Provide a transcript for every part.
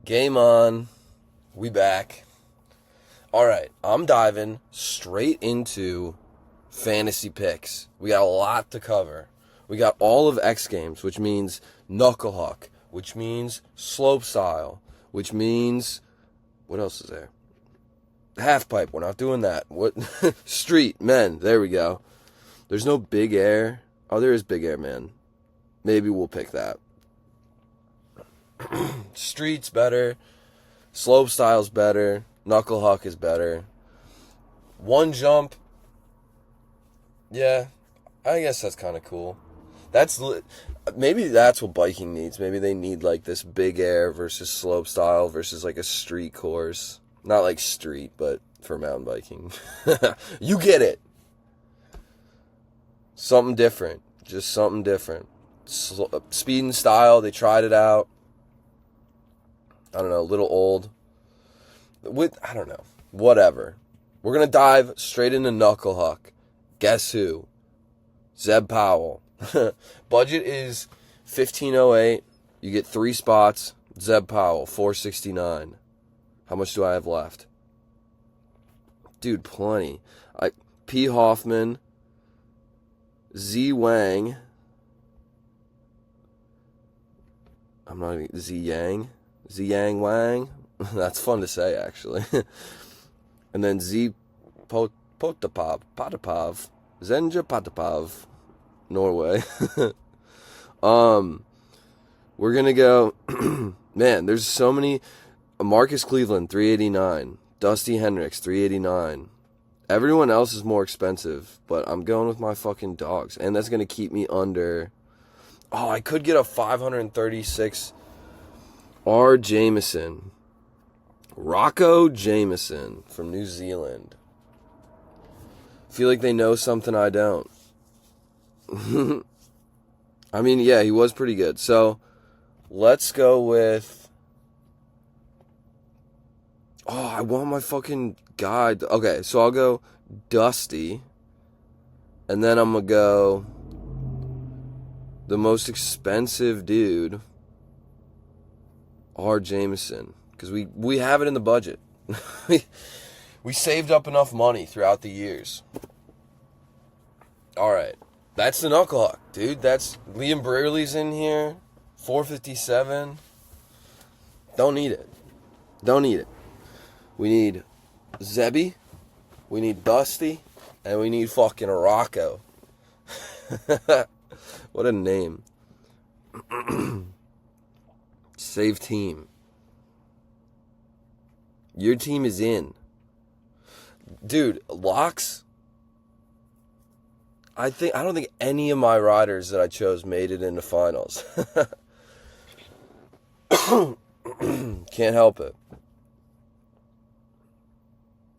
Game on. We back. All right, I'm diving straight into fantasy picks. We got a lot to cover. We got all of X Games, which means knuckle huck, which means slope style, which means what else is there? Half pipe. We're not doing that. What? Street men. There we go. There's no big air. Oh, there is big air, man. Maybe we'll pick that. Street's better. Slope style's better. Knuckle huck is better. One jump. Yeah, I guess that's kind of cool. Maybe that's what biking needs. Maybe they need like this big air versus slope style versus like a street course. Not like street, but for mountain biking. You get it. Something different. Just something different. Speed and style, they tried it out. I don't know, a little old. I don't know. Whatever. We're going to dive straight into knuckle huck. Guess who? Zeb Powell. Budget is $1,508. You get 3 spots. Zeb Powell, $469. How much do I have left? Dude, plenty. P. Hoffman. Z. Wang. I'm not even... Z. Yang. Z. Yang Wang. That's fun to say, actually. And then Z. Potapov. Zenja Potapov. Norway. We're going to go... Man, there's so many... Marcus Cleveland, $389. Dusty Hendricks, $389. Everyone else is more expensive, but I'm going with my fucking dogs. And that's going to keep me under... Oh, I could get a 536 R. Jameson. Rocco Jameson from New Zealand. Feel like they know something I don't. I mean, yeah, he was pretty good. So, let's go with... Oh, I want my fucking guide. Okay, so I'll go Dusty. And then I'm going to go... The most expensive dude... R. Jameson. Because we have it in the budget. We saved up enough money throughout the years. Alright. That's the knuckle huck, dude. That's Liam Brearley's in here. $457. Don't need it. Don't need it. We need Zebby. We need Dusty. And we need fucking Rocco. What a name. Save team. Your team is in. Dude, locks. I don't think any of my riders that I chose made it into finals. Can't help it.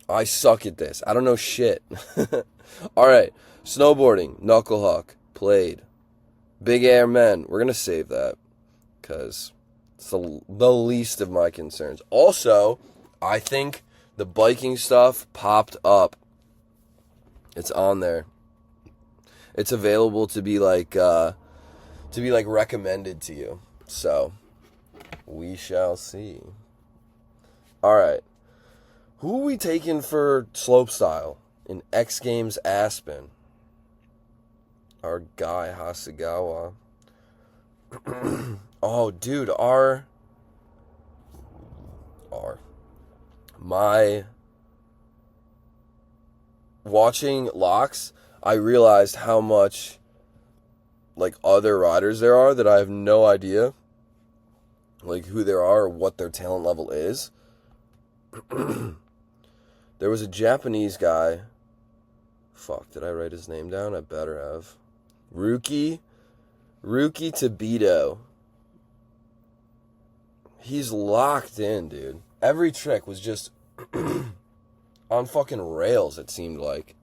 I suck at this. I don't know shit. Alright. Snowboarding. Knuckle huck. Played. Big air men. We're going to save that. Because it's the least of my concerns. Also, I think the biking stuff popped up. It's on there. It's available to be like recommended to you. So, we shall see. Alright. Who are we taking for slopestyle in X Games Aspen? Our guy, Hasegawa. Oh, dude, my watching locks, I realized how much like other riders there are that I have no idea like who there are or what their talent level is. There was a Japanese guy. Fuck, did I write his name down? I better have. Ruki Tobito. He's locked in, dude. Every trick was just on fucking rails, it seemed like.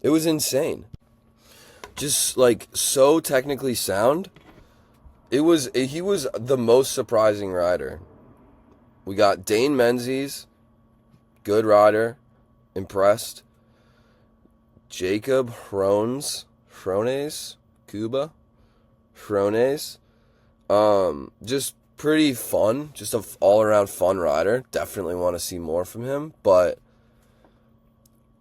It was insane. Just, like, so technically sound. He was the most surprising rider. We got Dane Menzies. Good rider. Impressed. Jacob Hrones. Just pretty fun, just an all-around fun rider. Definitely want to see more from him, but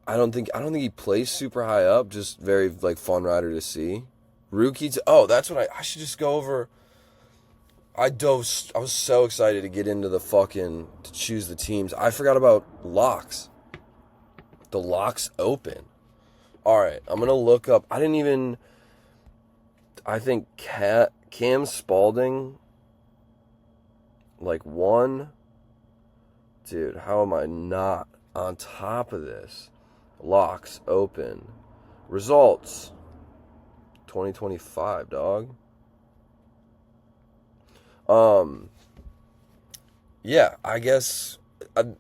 I don't think he plays super high up. Just very like fun rider to see. That's what I should just go over. I was so excited to get into to choose the teams. I forgot about locks. The locks open. All right, I'm gonna look up. I think Cam Spalding, like one. Dude, how am I not on top of this? Locks open. Results. 2025, dog. Yeah, I guess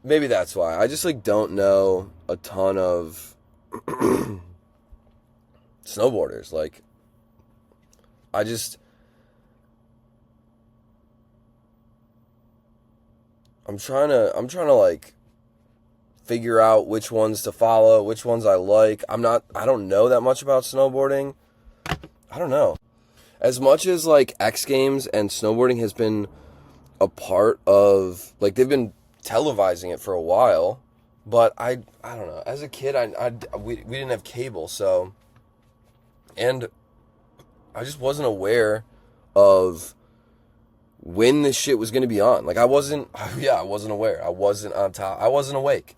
maybe that's why. I just like don't know a ton of snowboarders. Like, I'm trying to like figure out which ones to follow, which ones I like. I don't know that much about snowboarding. I don't know. As much as like X Games and snowboarding has been a part of, like, they've been televising it for a while, but I don't know. As a kid, we didn't have cable, so, and I just wasn't aware of when this shit was going to be on. Like, I wasn't aware. I wasn't on top. I wasn't awake.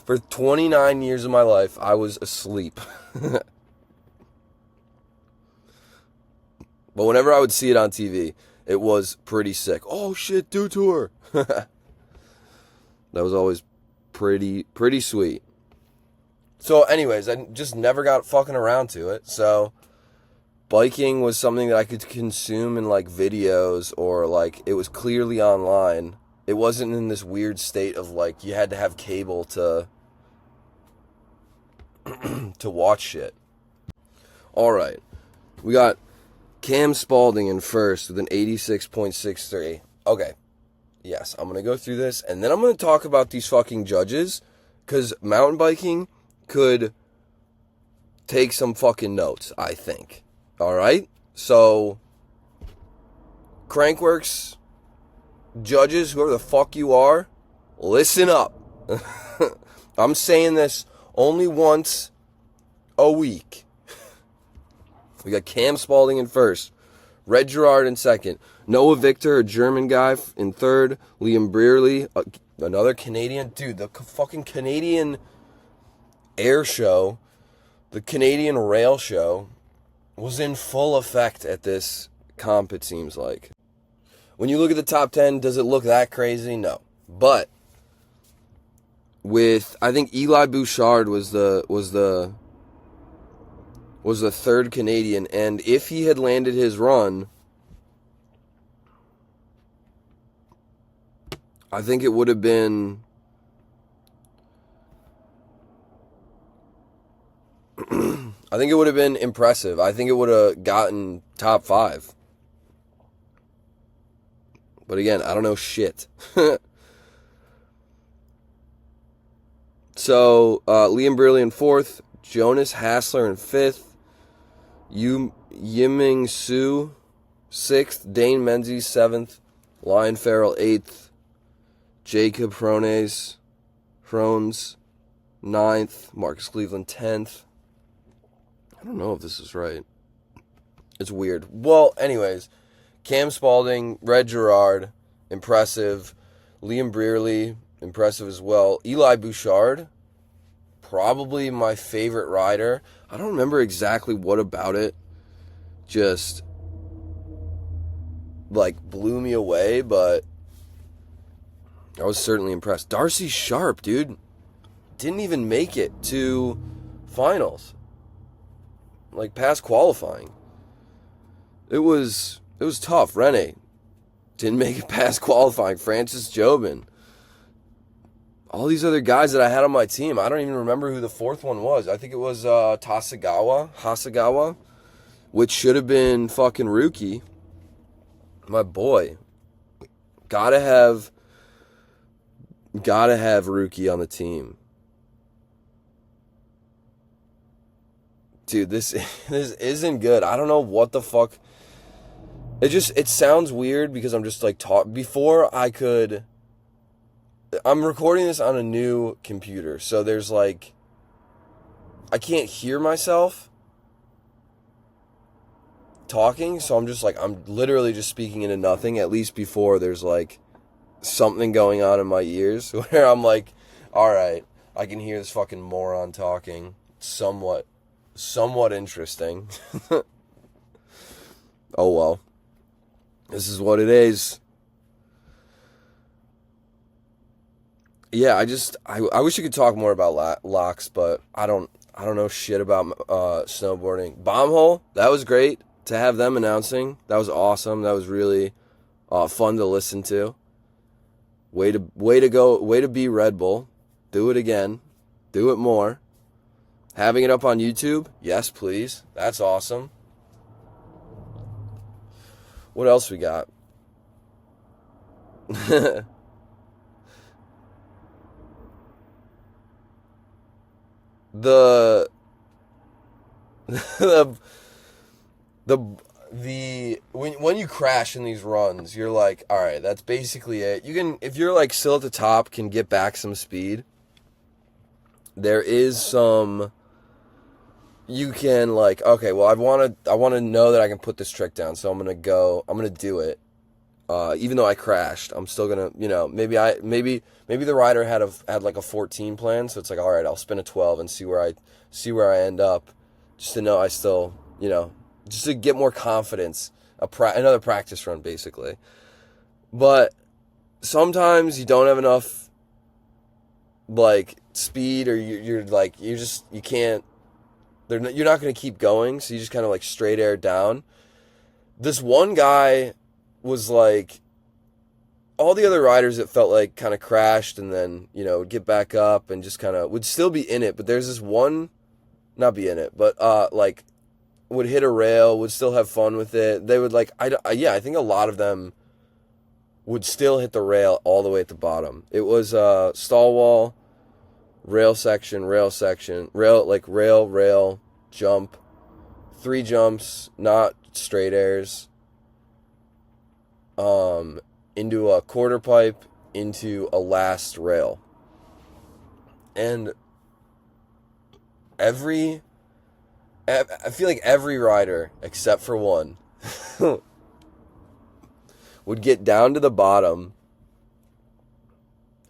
For 29 years of my life, I was asleep. But whenever I would see it on TV, it was pretty sick. Oh shit, Dew Tour. That was always pretty sweet. So anyways, I just never got fucking around to it. So biking was something that I could consume in like videos, or like it was clearly online. It wasn't in this weird state of like you had to have cable to to watch shit. All right. We got Cam Spalding in first with an 86.63. Okay. Yes, I'm going to go through this, and then I'm going to talk about these fucking judges, because mountain biking could take some fucking notes, I think. All right? So, Crankworks judges, whoever the fuck you are, listen up. I'm saying this only once a week. We got Cam Spalding in first, Red Gerard in second, Noah Victor, a German guy, in third, Liam Brearley, another Canadian. Dude, the fucking Canadian air show, the Canadian rail show, was in full effect at this comp, it seems like. When you look at the top 10, does it look that crazy? No. But I think Eli Bouchard was the third Canadian, and if he had landed his run, I think it would have been impressive. I think it would have gotten top 5. But again, I don't know shit. So, Liam Brearley in 4th, Jonas Hassler in 5th, Yiming Su 6th, Dane Menzies 7th, Lion Farrell 8th, Jacob Hrones 9th, Marcus Cleveland 10th. I don't know if this is right. It's weird. Well, anyways, Cam Spalding, Red Gerard, impressive. Liam Brearley, impressive as well. Eli Bouchard, probably my favorite rider. I don't remember exactly what about it just like blew me away, but I was certainly impressed. Darcy Sharp, dude, didn't even make it to finals, like past qualifying. It was tough. Rene didn't make it past qualifying. Francis Jobin. All these other guys that I had on my team, I don't even remember who the 4th one was. I think it was Hasegawa, which should have been fucking Rookie. My boy. Gotta have Rookie on the team. Dude, this isn't good. I don't know what the fuck. it sounds weird because I'm just like before I'm recording this on a new computer, so there's like, I can't hear myself talking, so I'm literally just speaking into nothing, at least before there's like something going on in my ears where I'm like, all right, I can hear this fucking moron talking, somewhat interesting. Oh well, this is what it is. Yeah, I wish you could talk more about locks, but I don't know shit about snowboarding. Bombhole, that was great to have them announcing. That was awesome. That was really fun to listen to. Way to go. Way to be Red Bull. Do it again. Do it more. Having it up on YouTube? Yes, please. That's awesome. What else we got? the when you crash in these runs, you're like, all right, that's basically it. You can, if you're like still at the top, can get back some speed. There is some, you can like, okay, well, I want to know that I can put this trick down, so I'm going to do it. Even though I crashed, I'm still going to, maybe the rider had like a 14 plan, so it's like, all right, I'll spin a 12 and see where I end up, just to know I still, just to get more confidence, another practice run basically. But sometimes you don't have enough like speed, or you're like, you can't, you're not going to keep going, so you just kind of like straight air down. This one guy was like, all the other riders, it felt like, kind of crashed and then, would get back up and just kind of would still be in it. But there's this one, not be in it, but like would hit a rail, would still have fun with it. They would like, I think a lot of them would still hit the rail all the way at the bottom. It was stall wall, rail section, rail, jump, 3 jumps, not straight airs, into a quarter pipe, into a last rail. And I feel like every rider, except for one, would get down to the bottom,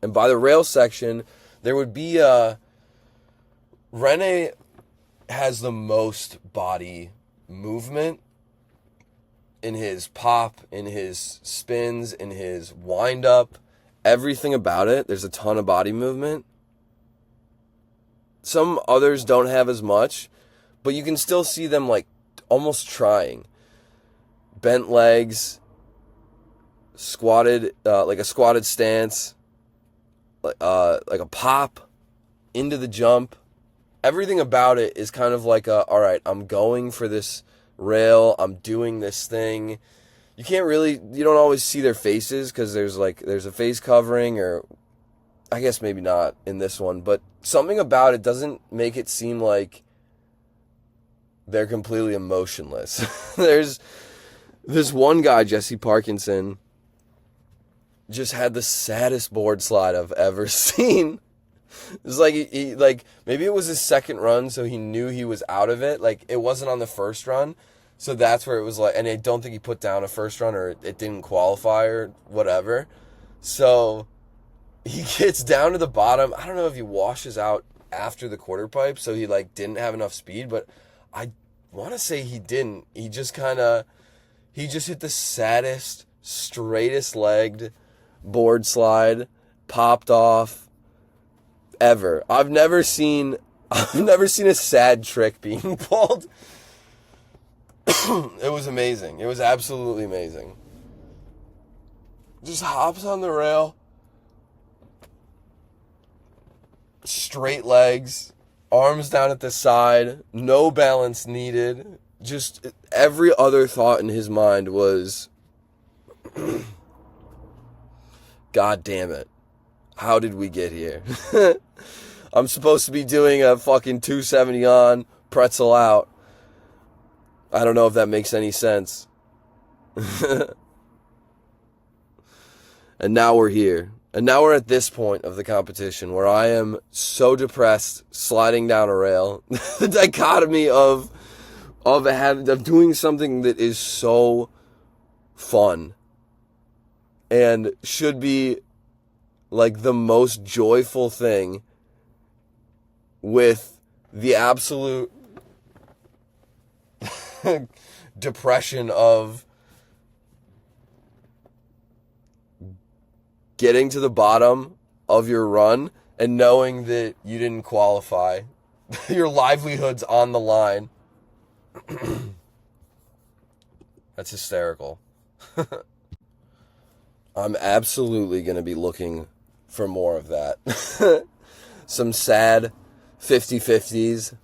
and by the rail section, there would be Rene has the most body movement in his pop, in his spins, in his wind up, everything about it. There's a ton of body movement. Some others don't have as much, but you can still see them like almost trying. Bent legs, squatted, like a squatted stance, like a pop into the jump. Everything about it is kind of like all right, I'm going for this rail, I'm doing this thing. You don't always see their faces because there's a face covering, or I guess maybe not in this one, but something about it doesn't make it seem like they're completely emotionless. There's this one guy, Jesse Parkinson, just had the saddest board slide I've ever seen. It's like he maybe it was his second run, so he knew he was out of it. Like, it wasn't on the first run, so that's where it was like, and I don't think he put down a first run, or it didn't qualify or whatever. So he gets down to the bottom. I don't know if he washes out after the quarter pipe, so he like didn't have enough speed, but I want to say he didn't. He just hit the saddest, straightest legged board slide, popped off ever. I've never seen a sad trick being pulled. It was amazing. It was absolutely amazing. Just hops on the rail, straight legs, arms down at the side, no balance needed. Just every other thought in his mind was, God damn it, how did we get here? I'm supposed to be doing a fucking 270 on, pretzel out. I don't know if that makes any sense. And now we're here. And now we're at this point of the competition where I am so depressed sliding down a rail. The dichotomy of doing something that is so fun and should be like the most joyful thing, with the absolute depression of getting to the bottom of your run and knowing that you didn't qualify. Your livelihood's on the line. That's hysterical. I'm absolutely going to be looking for more of that. Some sad 50-50s.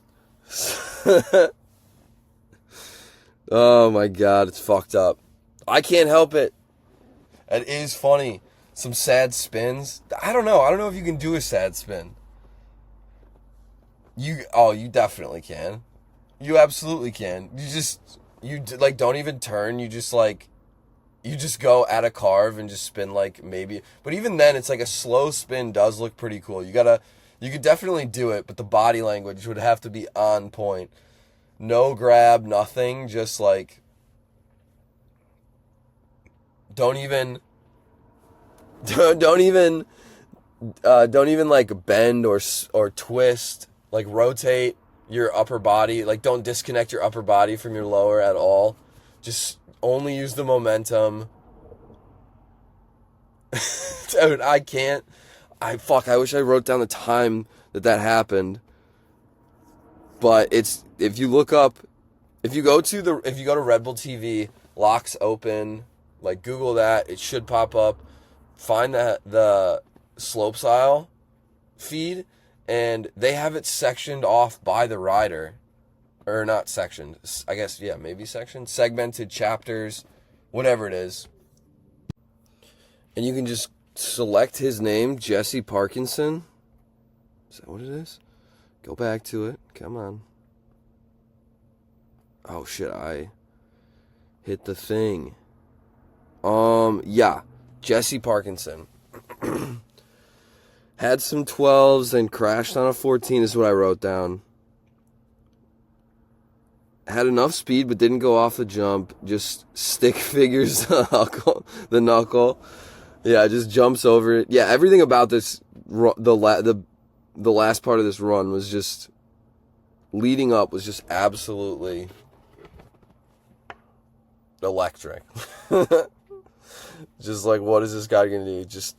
Oh my God, it's fucked up. I can't help it. It is funny. Some sad spins. I don't know if you can do a sad spin. You definitely can. You absolutely can. You don't even turn. You just go at a carve and just spin like maybe. But even then, it's like a slow spin does look pretty cool. You could definitely do it, but the body language would have to be on point. No grab, nothing. Just like, don't even like bend or twist, like rotate your upper body. Like, don't disconnect your upper body from your lower at all. Just only use the momentum. Dude, I can't. I wish I wrote down the time that happened. But if you go to Red Bull TV, locks open, like Google that, it should pop up. Find the slopestyle feed, and they have it sectioned off by the rider. Or not sectioned, I guess, yeah, maybe sectioned, segmented chapters, whatever it is. And you can just select his name, Jesse Parkinson. Is that what it is? Go back to it. Come on. Oh shit, I hit the thing. Yeah. Jesse Parkinson. Had some 12s, then crashed on a 14 is what I wrote down. Had enough speed, but didn't go off the jump. Just stick figures the knuckle. Yeah, just jumps over it. Yeah, everything about this, the last part of this run was just, leading up was just absolutely electric. Just like, what is this guy going to do? Just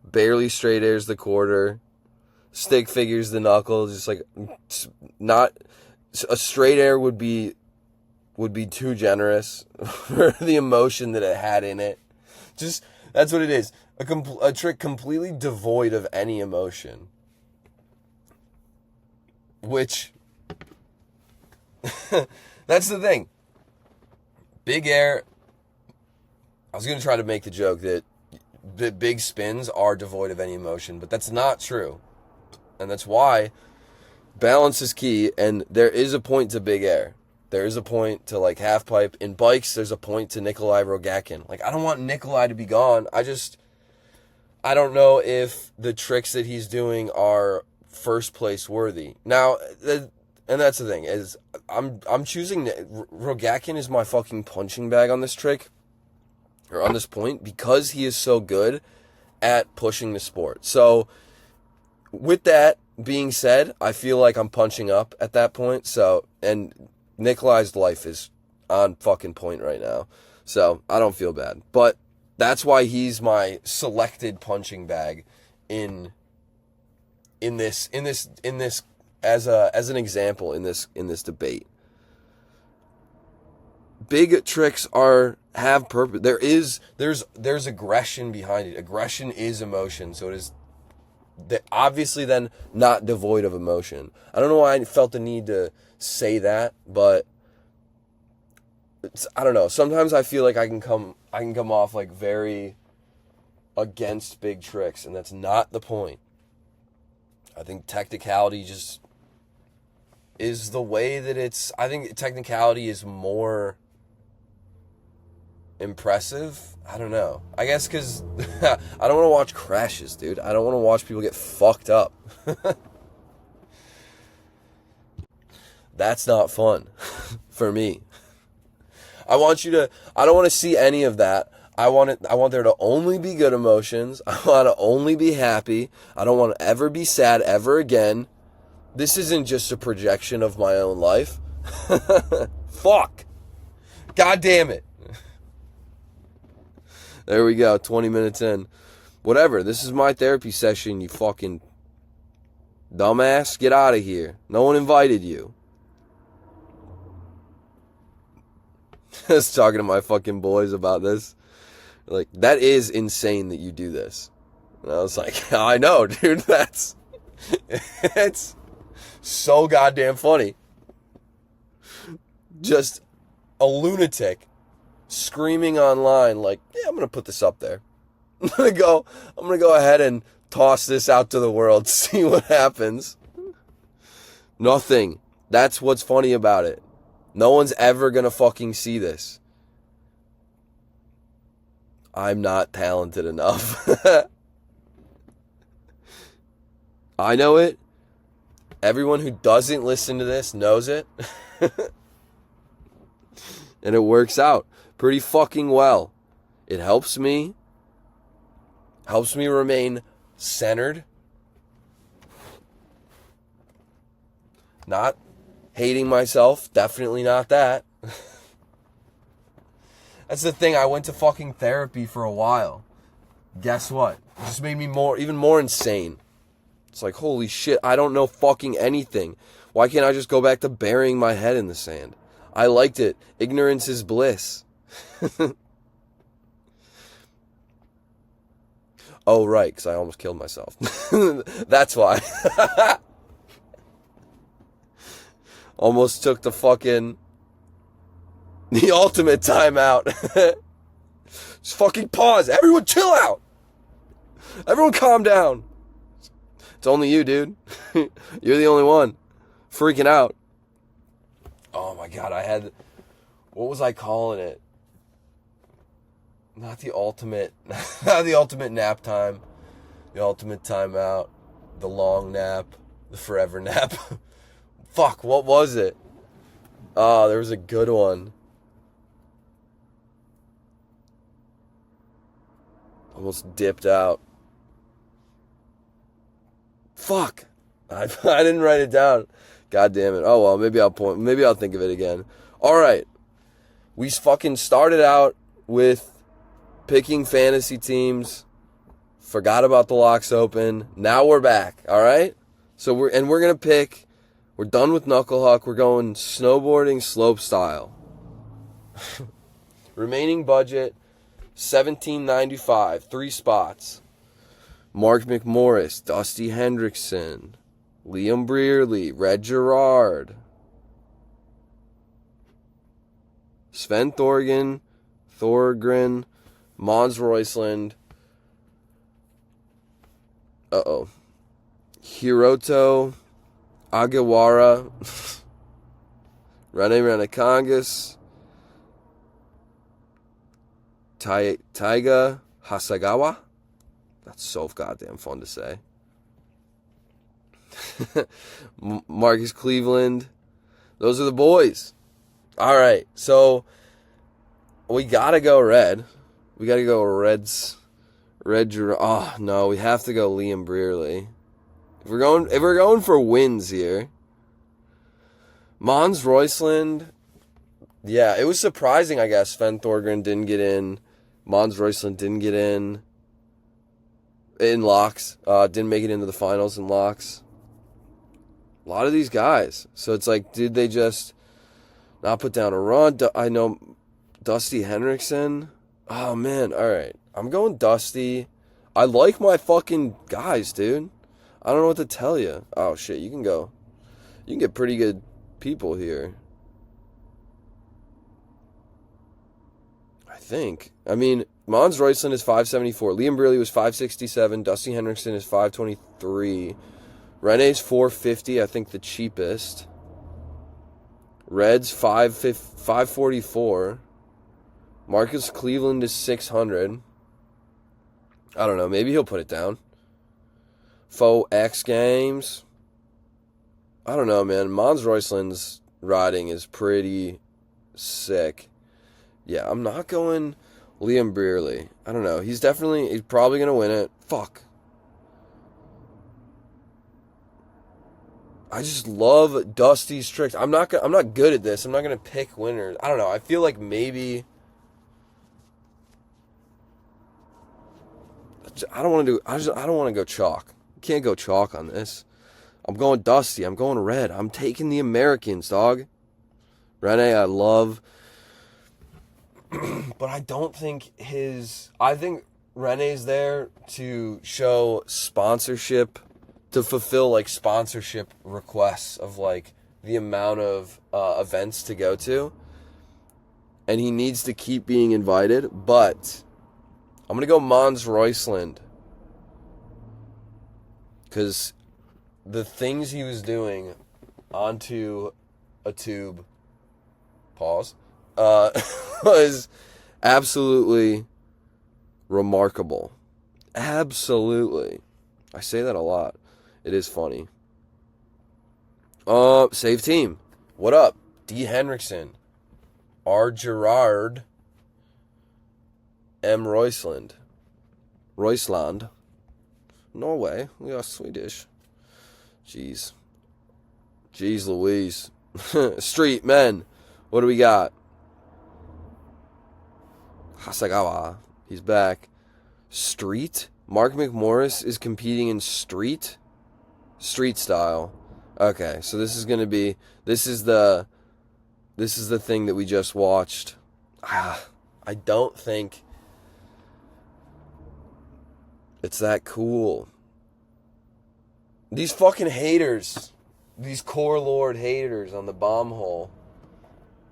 barely straight airs the quarter, stick figures the knuckle, just like, not, a straight air would be too generous for the emotion that it had in it. Just, that's what it is. A trick completely devoid of any emotion. Which, that's the thing. Big air, I was going to try to make the joke that big spins are devoid of any emotion, but that's not true. And that's why balance is key, and there is a point to big air. There is a point to like half pipe. In bikes, there's a point to Nikolai Rogakin. Like, I don't want Nikolai to be gone. I don't know if the tricks that he's doing are first place worthy. Now, and that's the thing, is I'm choosing Rogakin is my fucking punching bag on this trick, or on this point, because he is so good at pushing the sport. So with that being said, I feel like I'm punching up at that point. So, and Nikolai's life is on fucking point right now. So I don't feel bad. But that's why he's my selected punching bag in this as an example in this debate. Big tricks have purpose. There's aggression behind it. Aggression is emotion, so it is obviously then not devoid of emotion. I don't know why I felt the need to say that, but I don't know. Sometimes I feel like I can come off like very against big tricks, and that's not the point. I think technicality just is the way that it's. I think technicality is more impressive. I don't know. I guess because I don't want to watch crashes, dude. I don't want to watch people get fucked up. That's not fun for me. I don't want to see any of that. I want there to only be good emotions. I want to only be happy. I don't want to ever be sad ever again. This isn't just a projection of my own life. Fuck. God damn it. There we go, 20 minutes in. Whatever, this is my therapy session, you fucking dumbass. Get out of here. No one invited you. I was talking to my fucking boys about this. Like, that is insane that you do this. And I was like, I know, dude, it's so goddamn funny. Just a lunatic screaming online like, yeah, I'm going to put this up there. I'm going to go ahead and toss this out to the world, see what happens. Nothing. That's what's funny about it. No one's ever going to fucking see this. I'm not talented enough. I know it. Everyone who doesn't listen to this knows it. And it works out pretty fucking well. It helps me remain centered. Not hating myself. Definitely not that. That's the thing. I went to fucking therapy for a while. Guess what? It just made me even more insane. It's like, holy shit, I don't know fucking anything. Why can't I just go back to burying my head in the sand? I liked it. Ignorance is bliss. Oh, right, because I almost killed myself. That's why. Almost took the ultimate timeout. Just fucking pause. Everyone chill out. Everyone calm down. It's only you, dude. You're the only one freaking out. Oh my God, what was I calling it? Not the ultimate nap time. The ultimate timeout. The long nap. The forever nap. Fuck, what was it? Oh, there was a good one. Almost dipped out. Fuck. I didn't write it down. God damn it. Oh well, maybe I'll think of it again. Alright. We fucking started out with picking fantasy teams. Forgot about the Locks Open. Now we're back. Alright? So we're gonna pick. We're done with Knucklehuck. We're going snowboarding slope style. Remaining budget $17.95, 3 spots. Mark McMorris, Dusty Hendrickson, Liam Brearley, Red Gerard, Sven Thorgren, Mons Roisland, Hiroto Agawara, Rene Renekongas, Taiga Hasagawa. That's so goddamn fun to say. Marcus Cleveland. Those are the boys. All right, so we gotta go red. We gotta go Reds. Oh no, we have to go Liam Brearley. If we're going for wins here, Mons Roisland. Yeah, it was surprising. I guess Sven Thorgren didn't get in. Mons Roisland didn't get in locks. Didn't make it into the finals in locks. A lot of these guys. So it's like, did they just not put down a run? I know Dusty Hendrickson. Oh, man. All right. I'm going Dusty. I like my fucking guys, dude. I don't know what to tell you. Oh, shit. You can go. You can get pretty good people here. I think. I mean, Mons Roisland is 574. Liam Brearley was 567. Dusty Hendrickson is 523. Rene's 450. I think the cheapest. Red's 544. Marcus Cleveland is 600. I don't know. Maybe he'll put it down. Faux X Games. I don't know, man. Mons Royceland's riding is pretty sick. Yeah, I'm not going Liam Brearley. I don't know. He's probably going to win it. Fuck. I just love Dusty's tricks. I'm not good at this. I'm not going to pick winners. I don't know. I feel like maybe I don't want to go chalk. Can't go chalk on this. I'm going Dusty. I'm going red. I'm taking the Americans, dog. Rene, I love. But I don't think I think Rene's there to show sponsorship, to fulfill like sponsorship requests of like the amount of events to go to. And he needs to keep being invited. But I'm going to go Mons Royceland. Because the things he was doing onto a tube, pause, was absolutely remarkable. Absolutely. I say that a lot. It is funny. Save team. What up? D. Henriksen. R. Gerard. M. Royceland. Norway. We are Swedish. Jeez Louise. Street men. What do we got? Hasagawa. He's back. Street? Mark McMorris is competing in street style. Okay, so this is the thing that we just watched. I don't think it's that cool. These fucking haters, these core lord haters on the bomb hole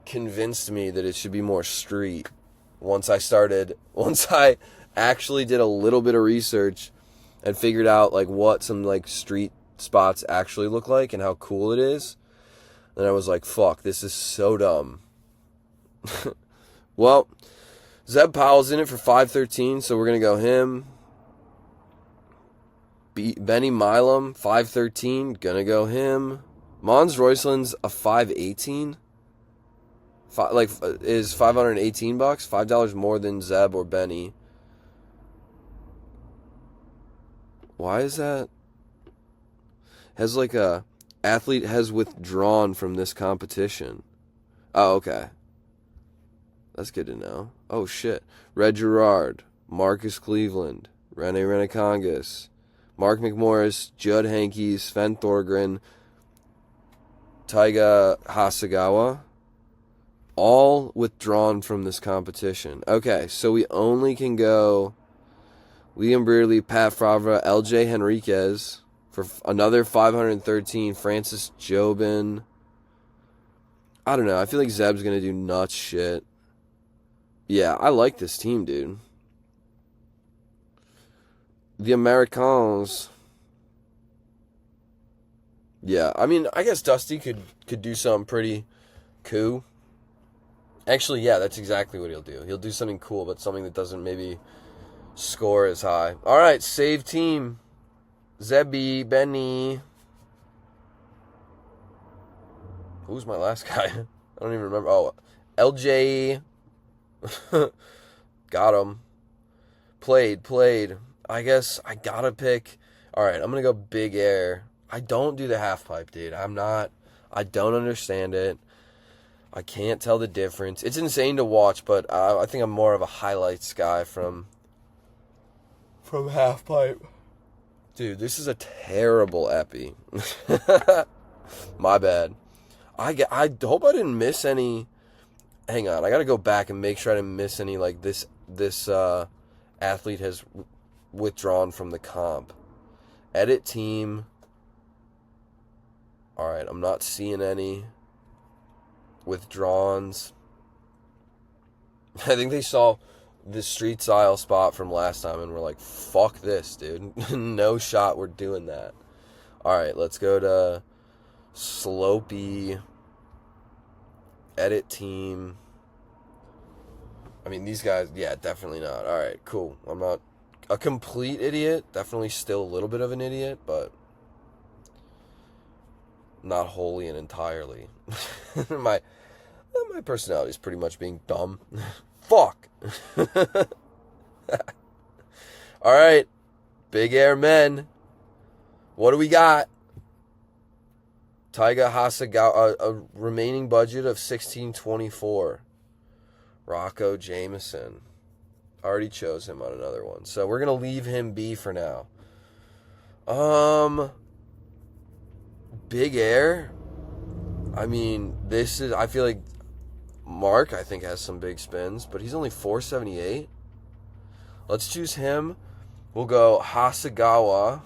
convinced me that it should be more street. Once I actually did a little bit of research and figured out like what some like street spots actually look like and how cool it is, then I was like, fuck, this is so dumb. Well, Zeb Powell's in it for 513, so we're going to go him. Benny Milam, 513, gonna go him. Mons Royceland's a 518. Is $518, $5 more than Zeb or Benny. Why is that? Has like a athlete has withdrawn from this competition. Oh, okay. That's good to know. Oh shit. Red Gerard, Marcus Cleveland, Rene Renekongas, Mark McMorris, Judd Hankey, Sven Thorgren, Taiga Hasagawa, all withdrawn from this competition. Okay, so we only can go Liam Brearley, Pat Favre, LJ Henriquez for another 513, Francis Jobin. I don't know, I feel like Zeb's going to do nuts shit. Yeah, I like this team, dude. The Americans. Yeah, I mean, I guess Dusty could do something pretty cool. Actually, yeah, that's exactly what he'll do. He'll do something cool, but something that doesn't maybe score as high. All right, save team. Zebby, Benny. Who's my last guy? I don't even remember. Oh, LJ. Got him. Played. I guess I gotta pick. Alright, I'm gonna go Big Air. I don't do the half pipe, dude. I don't understand it. I can't tell the difference. It's insane to watch, but I think I'm more of a highlights guy from half pipe. Dude, this is a terrible epi. My bad. I hope I didn't miss any. Hang on, I gotta go back and make sure I didn't miss any, like, this athlete has withdrawn from the comp. Edit team. Alright, I'm not seeing any withdrawns. I think they saw the street style spot from last time and were like, fuck this, dude. No shot we're doing that. Alright, let's go to Slopey. Edit team. I mean, these guys, yeah, definitely not. All right, cool. I'm not a complete idiot. Definitely still a little bit of an idiot, but not wholly and entirely. my personality is pretty much being dumb. Fuck. All right, Big Air Men. What do we got? Taiga Hasegawa, a remaining budget of 1624. Rocco Jameson. Already chose him on another one. So we're going to leave him be for now. Big Air. I mean, I feel like Mark, I think, has some big spins, but he's only 478. Let's choose him. We'll go Hasegawa.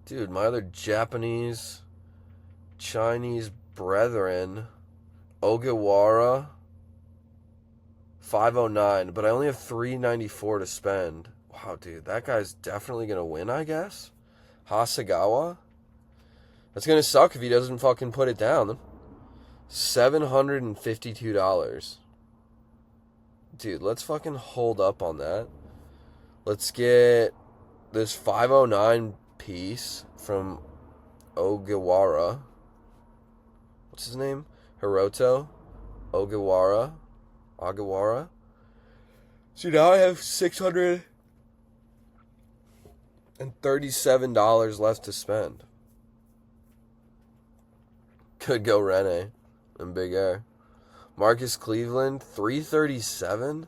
Dude, my other Japanese, Chinese brethren, Ogiwara, 509, but I only have 394 to spend. Wow, dude, that guy's definitely going to win, I guess. Hasegawa. That's going to suck if he doesn't fucking put it down. $752. Dude, let's fucking hold up on that. Let's get this 509 piece from Ogiwara. What's his name? Hiroto Ogiwara. See, now I have $637 left to spend. Could go Rene and Big Air. Marcus Cleveland, 337.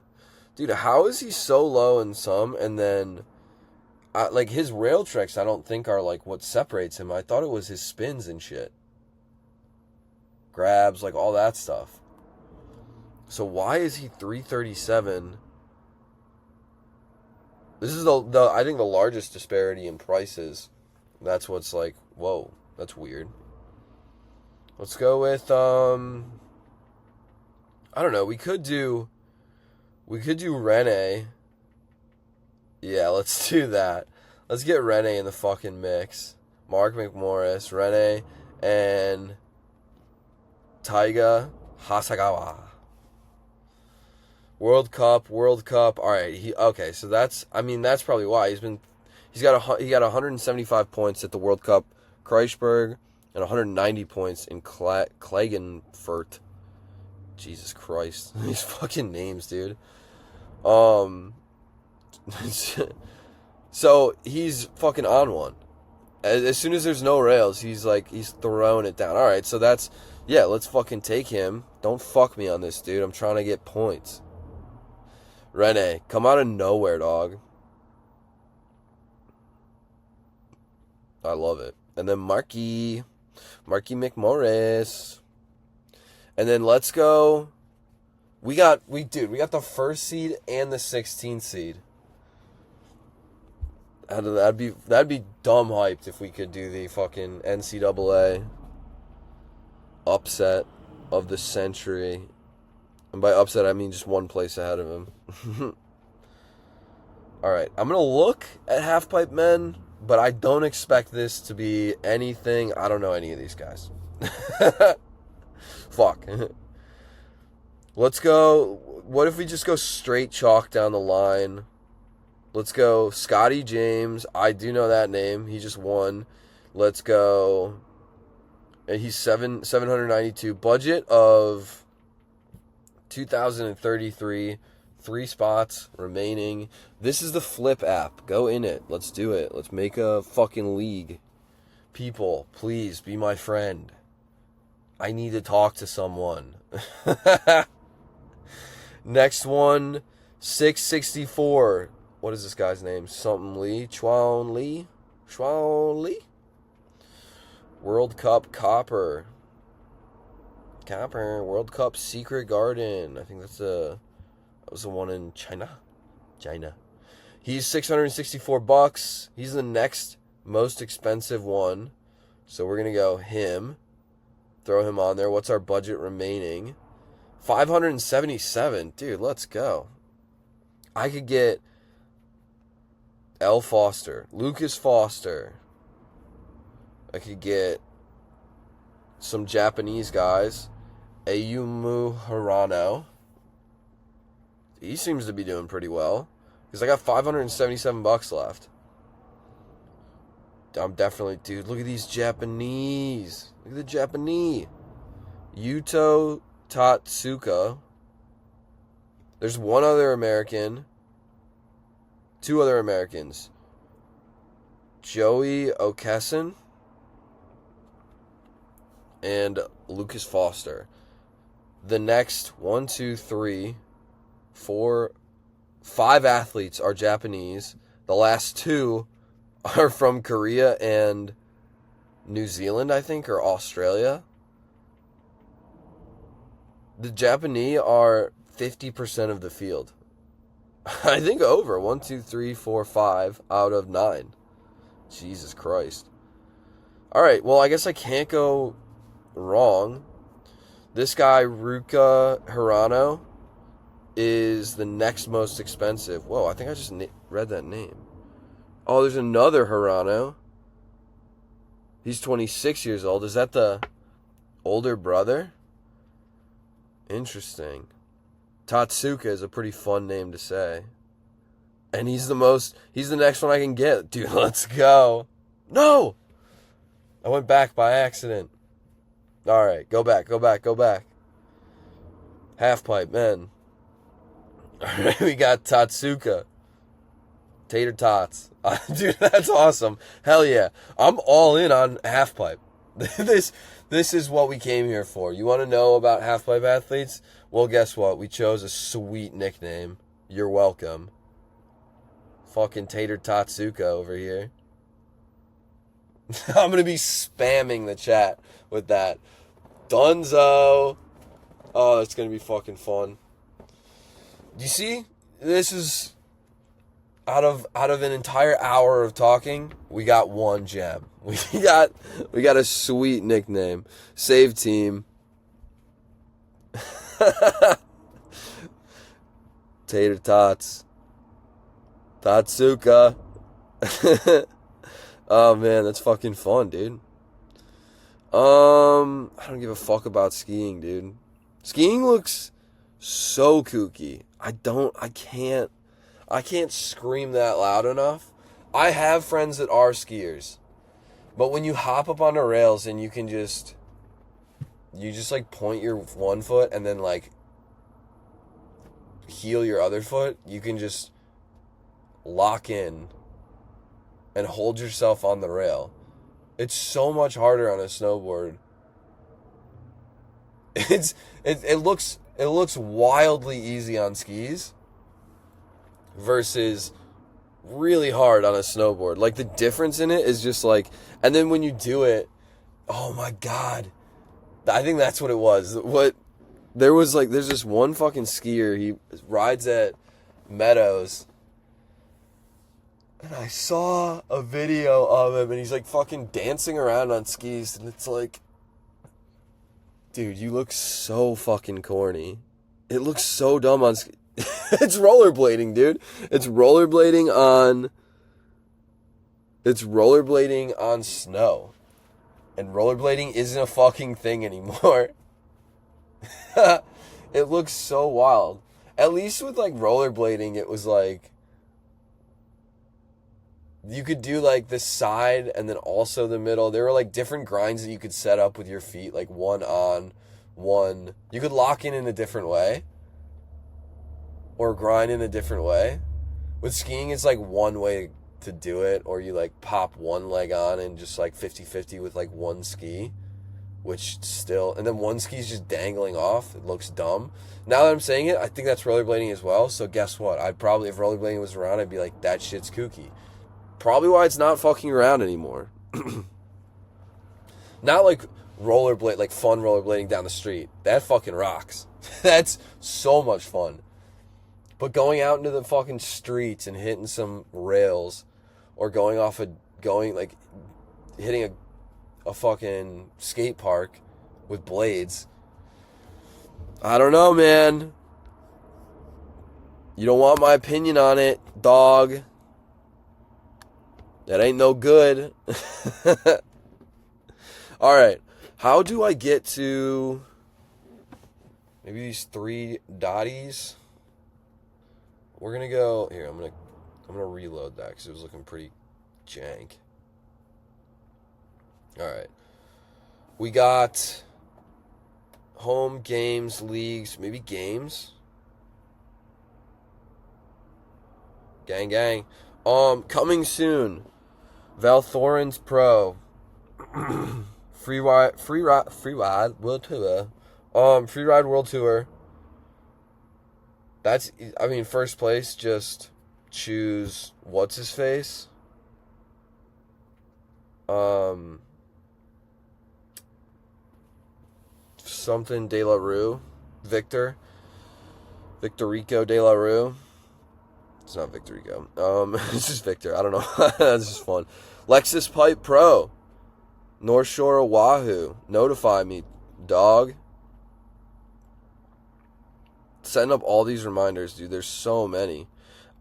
Dude, how is he so low in some and then like his rail tricks I don't think are like what separates him. I thought it was his spins and shit. Grabs, like all that stuff. So why is he 337? This is the I think the largest disparity in prices. That's what's like, whoa, that's weird. Let's go with I don't know, we could do Rene. Yeah, let's do that. Let's get Rene in the fucking mix. Mark McMorris, Rene, and Taiga Hasegawa. World Cup. All right, okay, so that's probably why he got 175 points at the World Cup Kreisberg and 190 points in Klagenfurt. Jesus Christ, these fucking names, dude. So he's fucking on one. As soon as there's no rails, he's throwing it down. All right, so let's fucking take him. Don't fuck me on this, dude. I'm trying to get points. Rene, come out of nowhere, dog. I love it. And then Marky McMorris. And then let's go. We got the first seed and the 16th seed. That'd be dumb hyped if we could do the fucking NCAA upset of the century. And by upset, I mean just one place ahead of him. Alright, I'm going to look at Halfpipe Men, but I don't expect this to be anything. I don't know any of these guys. Fuck. Let's go. What if we just go straight chalk down the line? Let's go Scotty James. I do know that name. He just won. Let's go. And he's 792. Budget of 2,033. 3 spots remaining. This is the Flip app. Go in it. Let's do it. Let's make a fucking league. People, please be my friend. I need to talk to someone. Next one, 664. What is this guy's name? Something Lee. Chuan Lee? World Cup Copper. World Cup Secret Garden. I think that was the one in China. He's $664. He's the next most expensive one. So we're going to go him. Throw him on there. What's our budget remaining? 577. Dude, let's go. I could get L. Foster. Lucas Foster. I could get some Japanese guys. Ayumu Hirano. He seems to be doing pretty well. Because I got $577 left. I'm definitely... Dude, look at these Japanese. Look at the Japanese. Yuto Tatsuka. There's one other American. Two other Americans. Joey Okeson and Lucas Foster. The next 5 athletes are Japanese. The last 2 are from Korea and New Zealand, I think, or Australia. The Japanese are 50% of the field. I think over 1, 2, 3, 4, 5 out of 9. Jesus Christ. All right, well, I guess I can't go wrong. This guy, Ruka Hirano, is the next most expensive. Whoa, I think I just read that name. Oh, there's another Hirano. He's 26 years old. Is that the older brother? Interesting. Tatsuka is a pretty fun name to say. And he's the next one I can get. Dude, let's go. No! I went back by accident. Alright, go back. Half pipe, men. Alright, we got Tatsuka. Tater tots. Dude, that's awesome. Hell yeah. I'm all in on half pipe. This is what we came here for. You want to know about half pipe athletes? Well, guess what? We chose a sweet nickname. You're welcome. Fucking Tater Tatsuka over here. I'm going to be spamming the chat with that. Dunzo. Oh, it's going to be fucking fun. You see? This is... Out of an entire hour of talking, we got one gem. We got a sweet nickname. Save team. Tater tots. Tatsuka. Oh man, that's fucking fun, dude. I don't give a fuck about skiing, dude. Skiing looks so kooky. I can't scream that loud enough. I have friends that are skiers. But when you hop up onto rails and you just like point your one foot and then like heel your other foot, you can just lock in and hold yourself on the rail. It's so much harder on a snowboard. It looks wildly easy on skis versus really hard on a snowboard. Like, the difference in it is just like, and then when you do it, oh my god, I think that's what it was. There's this one fucking skier, he rides at Meadows, and I saw a video of him, and he's like fucking dancing around on skis, and it's like, dude, you look so fucking corny. It looks so dumb on skis. It's rollerblading, dude. It's rollerblading on snow. And rollerblading isn't a fucking thing anymore. It looks so wild. At least with like rollerblading, it was like you could do like the side and then also the middle. There were like different grinds that you could set up with your feet, like one on, one. You could lock in a different way. Or grind in a different way. With skiing, it's like one way to do it, or you like pop one leg on and just like 50-50 with like one ski, which still, and then one ski's just dangling off. It looks dumb. Now that I'm saying it, I think that's rollerblading as well. So guess what? I'd probably, if rollerblading was around, I'd be like, that shit's kooky. Probably why it's not fucking around anymore. Not like rollerblade, like fun rollerblading down the street. That fucking rocks. That's so much fun. But going out into the fucking streets and hitting some rails, or hitting a fucking skate park with blades, I don't know, man. You don't want my opinion on it, dog. That ain't no good. Alright, how do I get to Maybe these 3 dotties. We're gonna go here. I'm gonna reload that because it was looking pretty jank. All right, we got home games, leagues, maybe games. Gang, gang. Coming soon. Valthorans Pro. Free ride world tour. Free ride world tour. That's, I mean, first place, just choose what's his face. Something De La Rue. Victorico De La Rue. It's not Victorico. It's just Victor. I don't know. That's just fun. Lexus Pipe Pro. North Shore Oahu. Notify me, dog. Setting up all these reminders, dude. There's so many.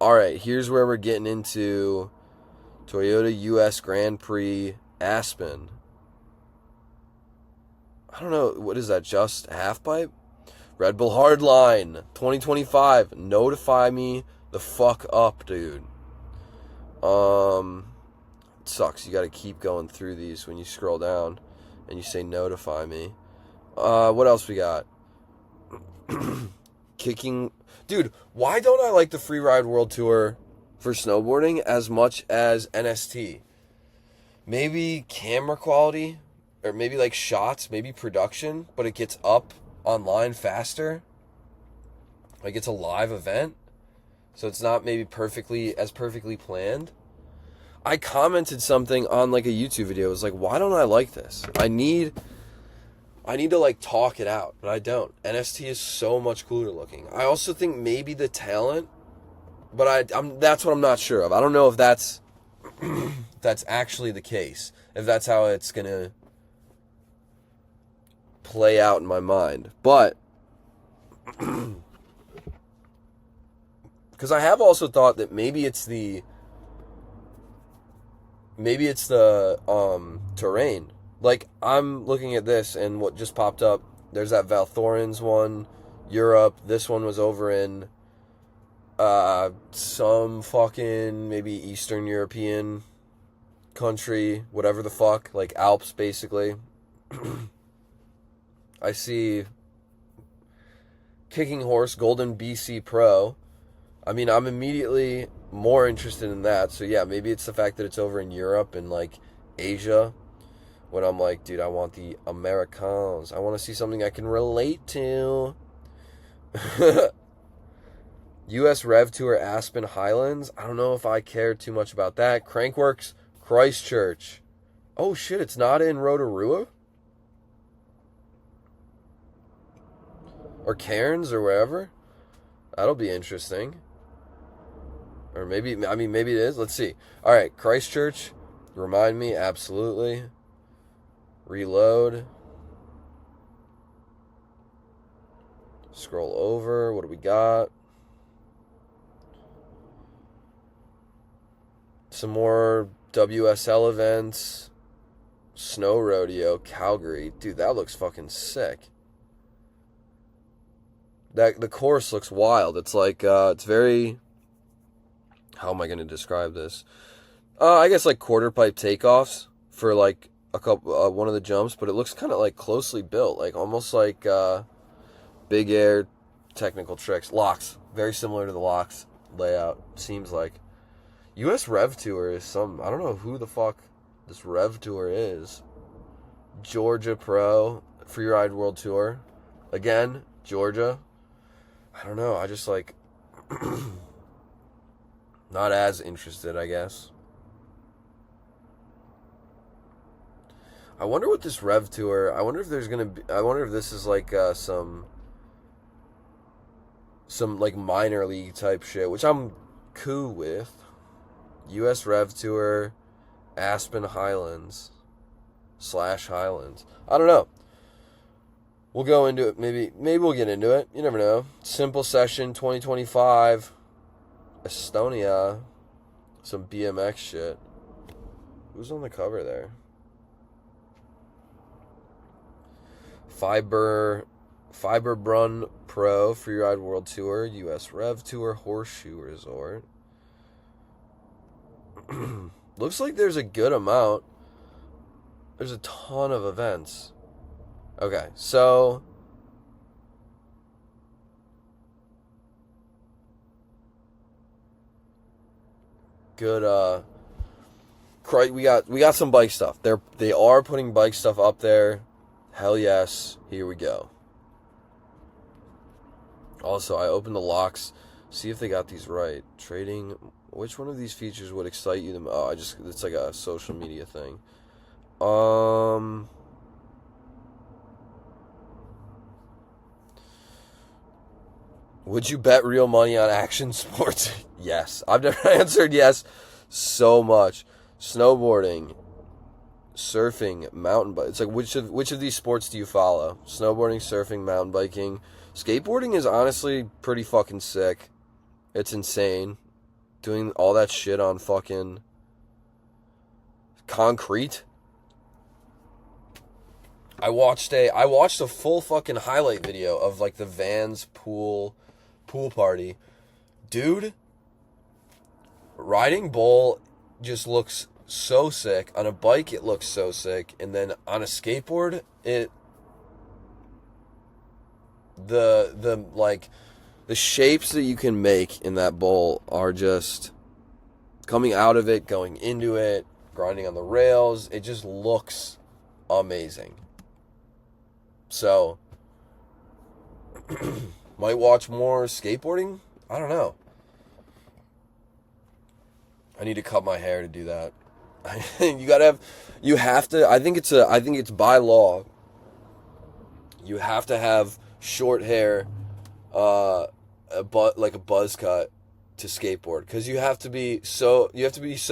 All right, here's where we're getting into Toyota US Grand Prix Aspen. I don't know. What is that? Just half pipe? Red Bull Hardline 2025. Notify me the fuck up, dude. It sucks. You got to keep going through these when you scroll down and you say notify me. What else we got? Kicking. Dude, why don't I like the Free Ride World Tour for snowboarding as much as NST? Maybe camera quality, or maybe like shots, maybe production, but it gets up online faster. Like it's a live event, so it's not maybe perfectly planned. I commented something on like a YouTube video. It was like, why don't I like this? I need to like talk it out, but I don't. NST is so much cooler looking. I also think maybe the talent, but that's what I'm not sure of. I don't know if that's actually the case. If that's how it's gonna play out in my mind. But because I have also thought that maybe it's the terrain. Like, I'm looking at this, and what just popped up, there's that Valthorans one, Europe. This one was over in some fucking maybe Eastern European country, whatever the fuck, like Alps, basically. I see Kicking Horse Golden BC Pro. I mean, I'm immediately more interested in that. So yeah, maybe it's the fact that it's over in Europe and like Asia, when I'm like, dude, I want the Americans. I want to see something I can relate to. US Rev Tour Aspen Highlands. I don't know if I care too much about that. Crankworks Christchurch. Oh shit, it's not in Rotorua? Or Cairns or wherever? That'll be interesting. Or maybe it is. Let's see. All right, Christchurch. Remind me, absolutely. Reload. Scroll over. What do we got? Some more WSL events. Snow Rodeo, Calgary. Dude, that looks fucking sick. The course looks wild. It's like, it's very... How am I going to describe this? I guess like quarter pipe takeoffs for like a couple, one of the jumps, but it looks kind of like closely built, like almost like big air technical tricks. Locks, very similar to the Locks layout, seems like. US Rev Tour is some, I don't know who the fuck this Rev Tour is. Georgia Pro, Freeride World Tour. Again, Georgia. I don't know, I just like... Not as interested, I guess. I wonder what this Rev Tour... I wonder if there's gonna be... I wonder if this is like some like minor league type shit, which I'm cool with. US Rev Tour, Aspen Highlands / Highlands. I don't know. We'll go into it. Maybe we'll get into it. You never know. Simple Session 2025. Estonia. Some BMX shit. Who's on the cover there? Fiberbrunn Pro Freeride World Tour, US Rev Tour, Horseshoe Resort. Looks like there's a good amount. There's a ton of events. Okay, so good. We got some bike stuff. They are putting bike stuff up there. Hell yes. Here we go. Also, I opened the locks. See if they got these right. Trading. Which one of these features would excite you the most? Oh, it's like a social media thing. Would you bet real money on action sports? Yes. I've never answered yes so much. Snowboarding, surfing, mountain bike. It's like which of these sports do you follow? Snowboarding, surfing, mountain biking. Skateboarding is honestly pretty fucking sick. It's insane. Doing all that shit on fucking concrete. I watched a full fucking highlight video of like the Vans pool party. Dude, riding bull just looks so sick. On a bike it looks so sick, and then on a skateboard the shapes that you can make in that bowl are just coming out of it, going into it, grinding on the rails. It just looks amazing. So, might watch more skateboarding? I don't know. I need to cut my hair to do that. I think it's by law. You have to have short hair, like a buzz cut to skateboard, because you have to be so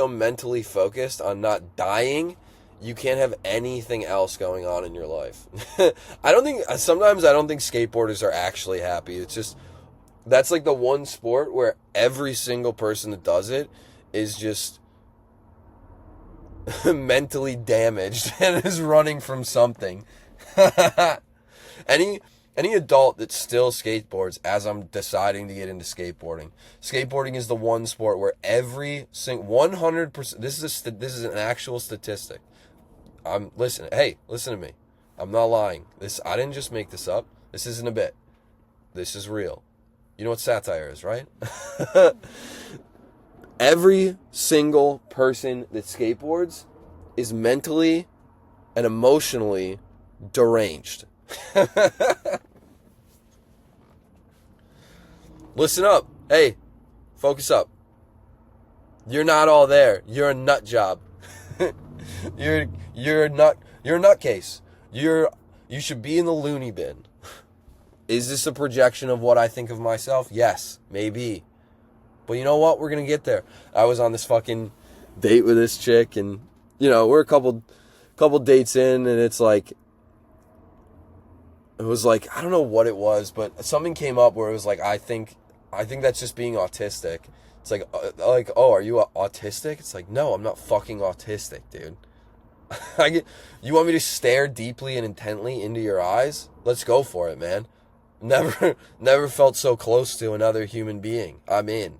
mentally focused on not dying. You can't have anything else going on in your life. Sometimes I don't think skateboarders are actually happy. It's just, that's like the one sport where every single person that does it is just mentally damaged and is running from something. Any adult that still skateboards as I'm deciding to get into skateboarding is the one sport where every 100%, this is an actual statistic. Listen to me. I'm not lying. I didn't just make this up. This isn't a bit. This is real. You know what satire is, right? Every single person that skateboards is mentally and emotionally deranged. Listen up. Hey, focus up. You're not all there. You're a nut job. You're a nutcase. You should be in the loony bin. Is this a projection of what I think of myself? Yes, maybe. But you know what? We're going to get there. I was on this fucking date with this chick, and, we're a couple dates in, and it was like, I don't know what it was, but something came up where it was like, I think that's just being autistic. It's like, oh, are you autistic? It's like, no, I'm not fucking autistic, dude. You want me to stare deeply and intently into your eyes? Let's go for it, man. Never felt so close to another human being. I'm in.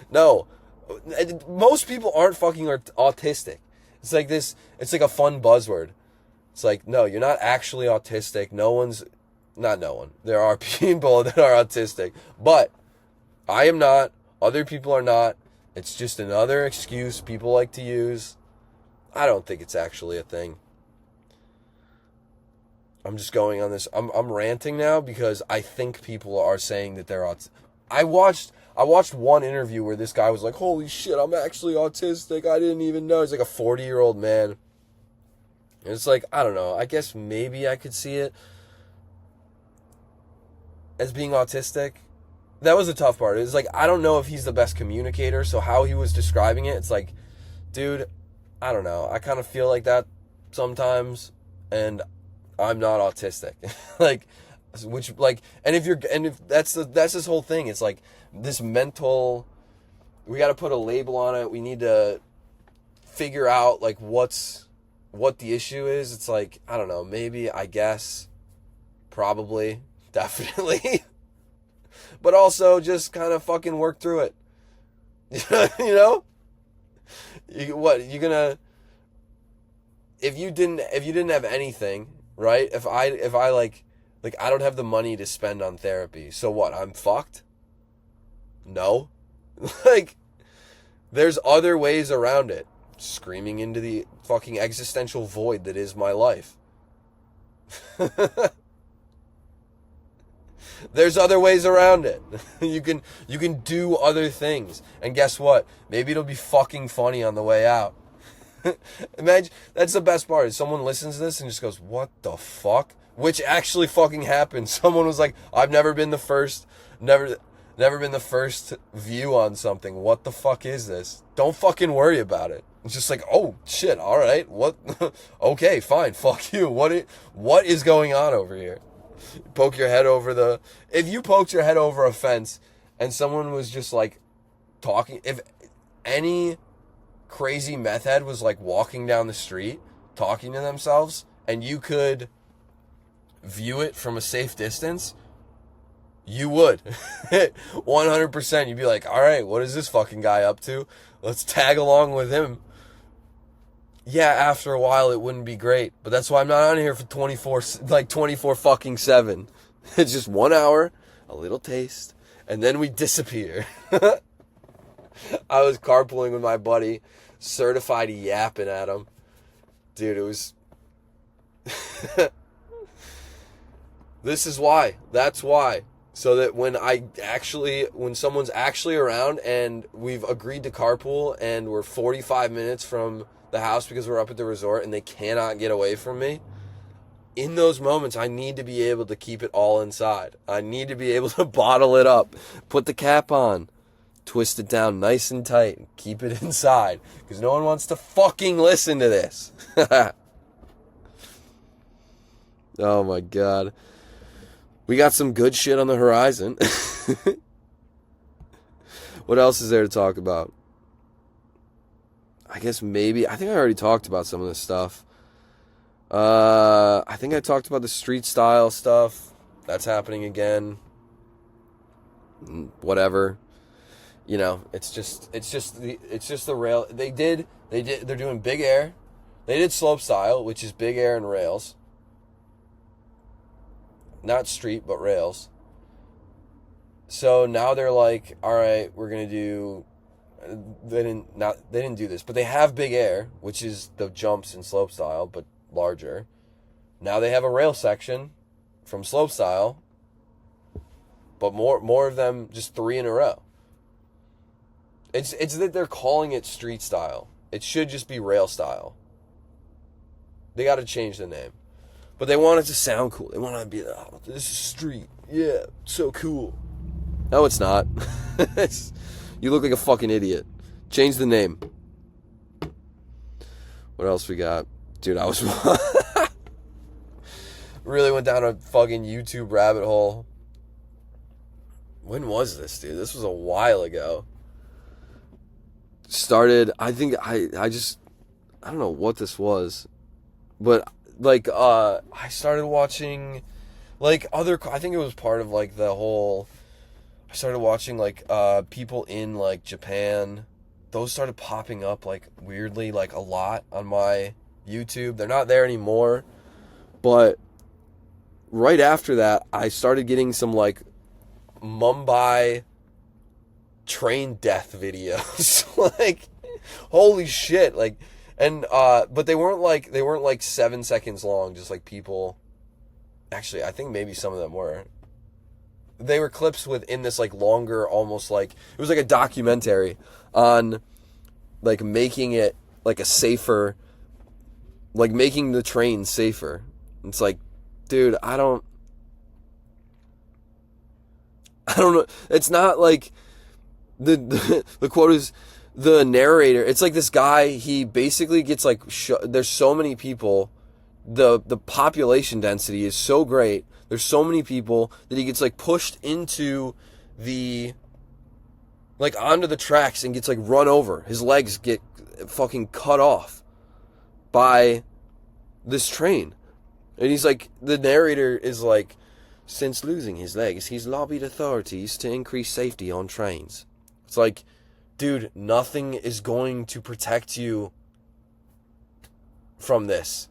No, most people aren't fucking autistic. It's like this. It's like a fun buzzword. It's like, no, you're not actually autistic. Not no one. There are people that are autistic, but I am not. Other people are not. It's just another excuse people like to use. I don't think it's actually a thing. I'm just going on this. I'm ranting now because I think people are saying that they're autistic. I watched one interview where this guy was like, holy shit, I'm actually autistic. I didn't even know. He's like a 40-year-old man. And it's like, I don't know. I guess maybe I could see it as being autistic. That was the tough part. It's like, I don't know if he's the best communicator. So how he was describing it, it's like, dude, I don't know. I kind of feel like that sometimes. And I'm not autistic. And if that's this whole thing. It's like this mental, we got to put a label on it. We need to figure out what the issue is. It's like, I don't know, maybe, I guess, Probably. Definitely. But also just kind of fucking work through it. You know? You're gonna... If you didn't have anything, right? If I like I don't have the money to spend on therapy, so what? I'm fucked? No. Like, there's other ways around it. Screaming into the fucking existential void that is my life. There's other ways around it. You can do other things. And guess what? Maybe it'll be fucking funny on the way out. Imagine, that's the best part, is someone listens to this and just goes, what the fuck? Which actually fucking happened. Someone was like, I've never been the first view on something. What the fuck is this? Don't fucking worry about it. It's just like, oh shit, all right, what? Okay, fine, fuck you. What is going on over here? Poke your head over if you poked your head over a fence and someone was just like talking, if any crazy meth head was like walking down the street talking to themselves and you could view it from a safe distance, you would. 100%. You'd be like, all right, what is this fucking guy up to? Let's tag along with him. Yeah, after a while it wouldn't be great, but that's why I'm not on here for 24 fucking 7. It's just 1 hour, a little taste, and then we disappear. I was carpooling with my buddy, certified yapping at him. Dude, it was... This is why. That's why. So that when someone's actually around and we've agreed to carpool and we're 45 minutes from the house because we're up at the resort and they cannot get away from me, in those moments I need to be able to keep it all inside. I need to be able to bottle it up, put the cap on, twist it down nice and tight, and keep it inside because no one wants to fucking listen to this. Oh my god. We got some good shit on the horizon. What else is there to talk about? I think I already talked about some of this stuff. I think I talked about the street style stuff. That's happening again. Whatever. You know, it's just the rail. They're doing big air. They did slope style, which is big air and rails. Not street, but rails. So now they're like, all right, we're going to do... They didn't do this, but they have big air, which is the jumps in slope style, but larger. Now they have a rail section from slope style, but more of them, just 3 in a row. It's that they're calling it street style. It should just be rail style. They got to change the name. But they want it to sound cool. They want to be, oh, this is street. Yeah, so cool. No, it's not. You look like a fucking idiot. Change the name. What else we got? Dude, I was... really went down a fucking YouTube rabbit hole. When was this, dude? This was a while ago. Started, I think, I don't know what this was. But... like, I started watching, like, I think it was part of, like, the whole, I started watching, like, people in, like, Japan. Those started popping up, like, weirdly, like, a lot on my YouTube. They're not there anymore. But right after that, I started getting some, like, Mumbai train death videos. Like, holy shit, like... And, but they weren't like 7 seconds long, just like people, actually, I think maybe some of them were. They were clips within this, like, longer, almost like, it was like a documentary on, like, making it, like, a safer, like, making the train safer. It's like, dude, I don't know, it's not like, the quote is, the narrator, it's like this guy, he basically gets like, there's so many people, the population density is so great, there's so many people that he gets like pushed into like onto the tracks and gets like run over. His legs get fucking cut off by this train. And he's like, the narrator is like, Since losing his legs, he's lobbied authorities to increase safety on trains. It's like, dude, nothing is going to protect you from this.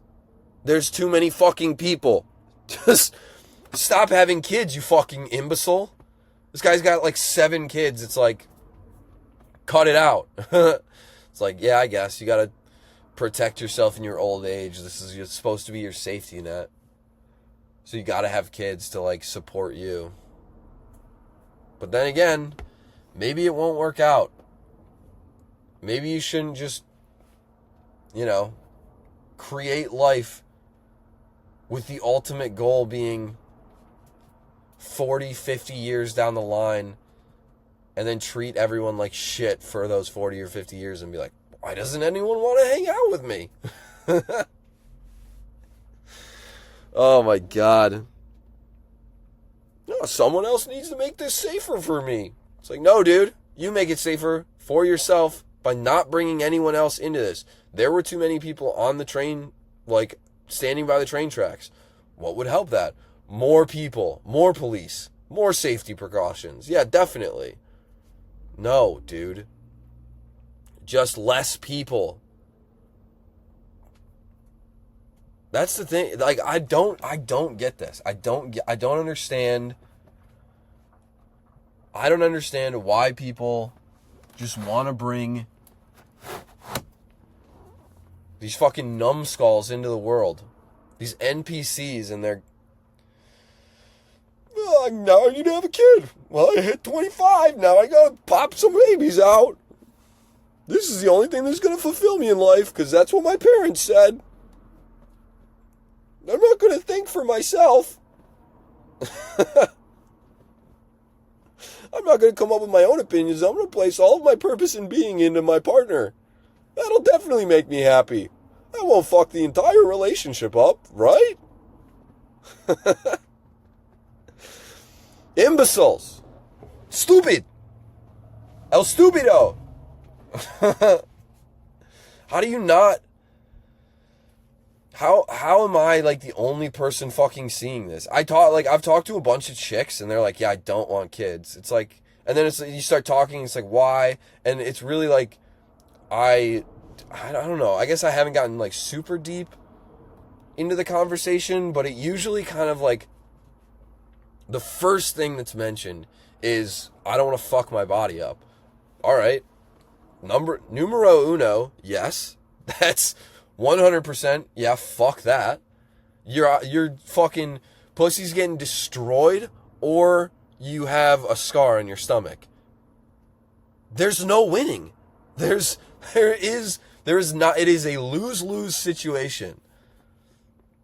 There's too many fucking people. Just stop having kids, you fucking imbecile. This guy's got like 7 kids. It's like, cut it out. It's like, yeah, I guess you gotta protect yourself in your old age. This is supposed to be your safety net. So you gotta have kids to like support you. But then again, maybe it won't work out. Maybe you shouldn't just, create life with the ultimate goal being 40, 50 years down the line, and then treat everyone like shit for those 40 or 50 years and be like, why doesn't anyone want to hang out with me? Oh my God. No, someone else needs to make this safer for me. It's like, no, dude, you make it safer for yourself by not bringing anyone else into this. There were too many people on the train, like standing by the train tracks. What would help that? More people, more police, more safety precautions. Yeah, definitely. No, dude. Just less people. That's the thing. Like, I don't get this. I don't understand. I don't understand why people just want to bring these fucking numbskulls into the world. These NPCs, and they're, oh, now I need to have a kid. Well, I hit 25. Now I gotta pop some babies out. This is the only thing that's gonna fulfill me in life, because that's what my parents said. I'm not gonna think for myself. I'm not gonna come up with my own opinions. I'm gonna place all of my purpose in being into my partner. That'll definitely make me happy. I won't fuck the entire relationship up, right? Imbeciles. Stupid. El stupido. How do you not... How am I like the only person fucking seeing this? I've talked to a bunch of chicks and they're like, yeah, I don't want kids. It's like, and then you start talking, it's like, why? And it's really like, I don't know. I guess I haven't gotten like super deep into the conversation, but it usually kind of like, the first thing that's mentioned is, I don't want to fuck my body up. All right. Numero uno. Yes. That's 100%. Yeah. Fuck that. Your fucking pussy's getting destroyed, or you have a scar on your stomach. There's no winning. There is not. It is a lose-lose situation.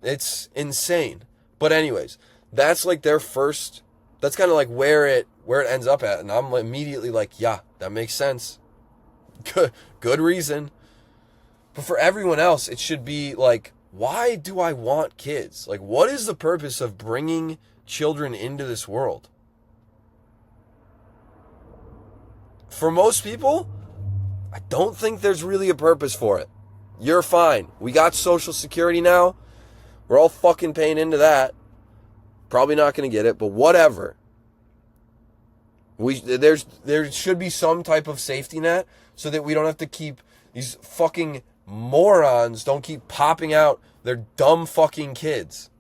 It's insane. But anyways, that's like their first. That's kind of like where it ends up at, and I'm immediately like, yeah, that makes sense. Good reason. But for everyone else, it should be like, why do I want kids? Like, what is the purpose of bringing children into this world? For most people, I don't think there's really a purpose for it. You're fine. We got Social Security now. We're all fucking paying into that. Probably not going to get it, but whatever. There should be some type of safety net so that we don't have to keep these fucking morons don't keep popping out their dumb fucking kids.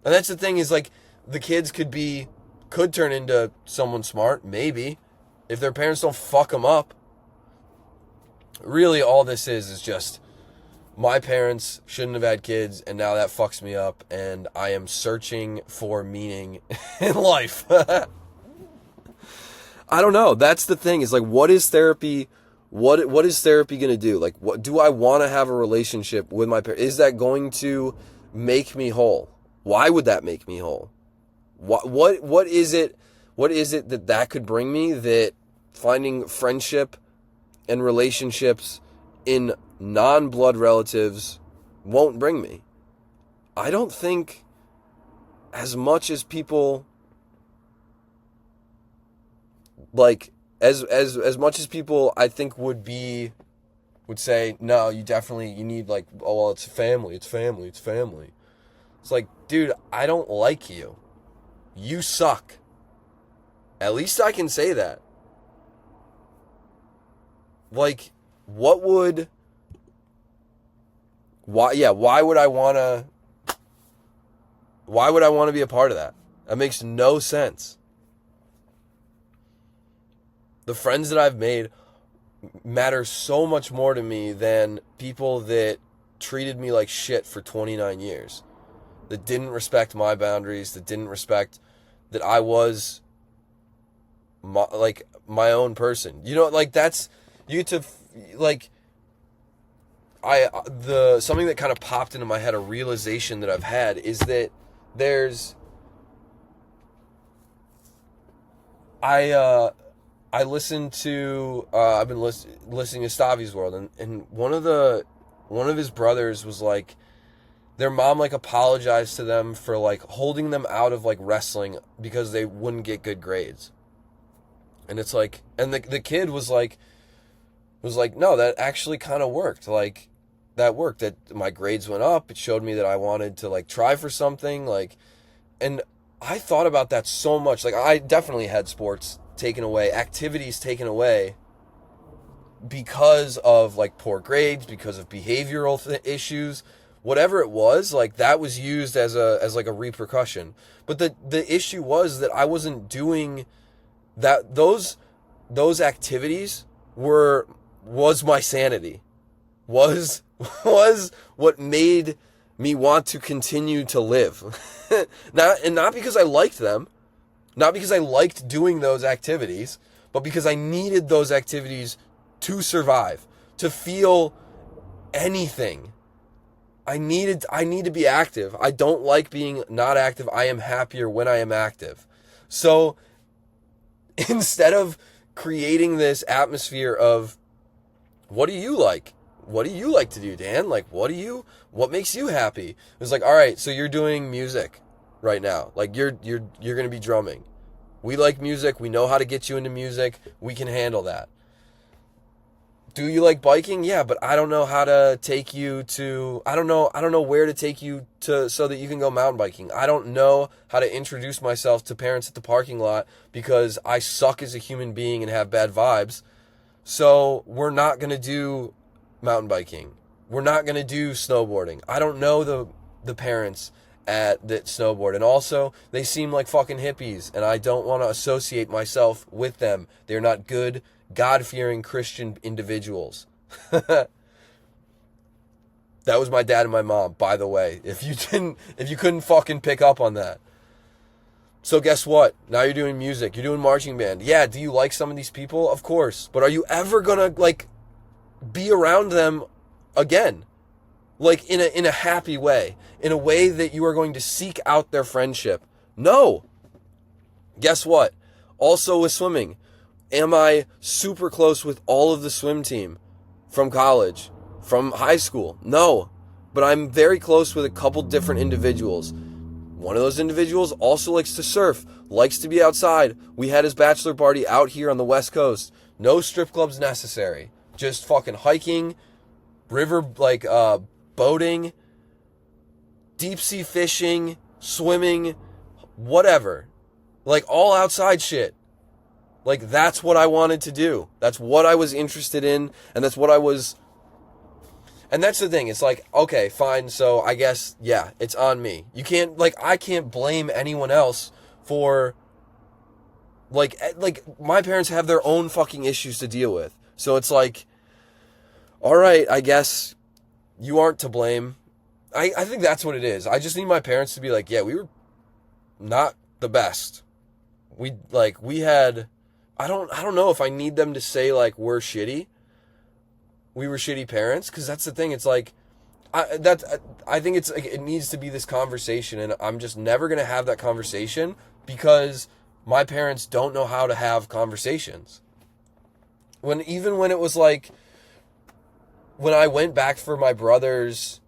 And that's the thing, is like, the kids could turn into someone smart, maybe, if their parents don't fuck them up. Really, all this is just, my parents shouldn't have had kids, and now that fucks me up, and I am searching for meaning in life. I don't know. That's the thing, is like, what is therapy? What is therapy going to do? Like, what do I want to have a relationship with my parents? Is that going to make me whole? Why would that make me whole? What is it that could bring me that finding friendship and relationships in non-blood relatives won't bring me? I don't think, as much as people, like, as much as people I think would say, no, you need like, oh, well, it's family. It's like, dude, I don't like you. You suck. At least I can say that. Like, why would I want to be a part of that? That makes no sense. The friends that I've made matter so much more to me than people that treated me like shit for 29 years. That didn't respect my boundaries, that didn't respect that I was my own person. You know, like that's, you get to, like, something that kind of popped into my head, a realization that I've had, is that I listened to, I've been listening to Stavi's World, and one of his brothers was like, their mom like apologized to them for like holding them out of like wrestling because they wouldn't get good grades. And it's like, and the kid was like, no, that actually kind of worked. Like, that worked. That my grades went up. It showed me that I wanted to like try for something. Like, and I thought about that so much. Like, I definitely had sports taken away, activities taken away because of like poor grades, because of behavioral issues, whatever it was. Like, that was used as like a repercussion. But the issue was that I wasn't doing that. Those activities was my sanity, was what made me want to continue to live. Not because I liked them, not because I liked doing those activities, but because I needed those activities to survive, to feel anything. I need to be active. I don't like being not active. I am happier when I am active. So instead of creating this atmosphere of, what do you like? What do you like to do, Dan? Like, what makes you happy? It was like, all right, so you're doing music right now. Like, you're going to be drumming. We like music. We know how to get you into music. We can handle that. Do you like biking? Yeah, but I don't know how to take you to, I don't know where to take you to so that you can go mountain biking. I don't know how to introduce myself to parents at the parking lot because I suck as a human being and have bad vibes. So we're not going to do mountain biking. We're not going to do snowboarding. I don't know the parents at that snowboard. And also, they seem like fucking hippies, and I don't want to associate myself with them. They're not good, God-fearing Christian individuals. That was my dad and my mom, by the way. If you couldn't fucking pick up on that. So guess what? Now you're doing music. You're doing marching band. Yeah, do you like some of these people? Of course. But are you ever gonna like be around them again? Like in a happy way, in a way that you are going to seek out their friendship? No. Guess what? Also with swimming, am I super close with all of the swim team from college, from high school? No. But I'm very close with a couple different individuals. One of those individuals also likes to surf, likes to be outside. We had his bachelor party out here on the West Coast. No strip clubs necessary. Just fucking hiking, river, like, boating, deep sea fishing, swimming, whatever. Like, all outside shit. Like, that's what I wanted to do. That's what I was interested in, and that's what I was... And that's the thing. It's like, okay, fine, so I guess, yeah, it's on me. You can't, like, I can't blame anyone else for, like, my parents have their own fucking issues to deal with. So it's like, all right, I guess you aren't to blame. I think that's what it is. I just need my parents to be like, yeah, we were not the best. We had, I don't know if I need them to say, like, we're shitty. We were shitty parents, because that's the thing. It's like, I think it's like, it needs to be this conversation, and I'm just never gonna have that conversation because my parents don't know how to have conversations. Even when it was like, when I went back for my brother's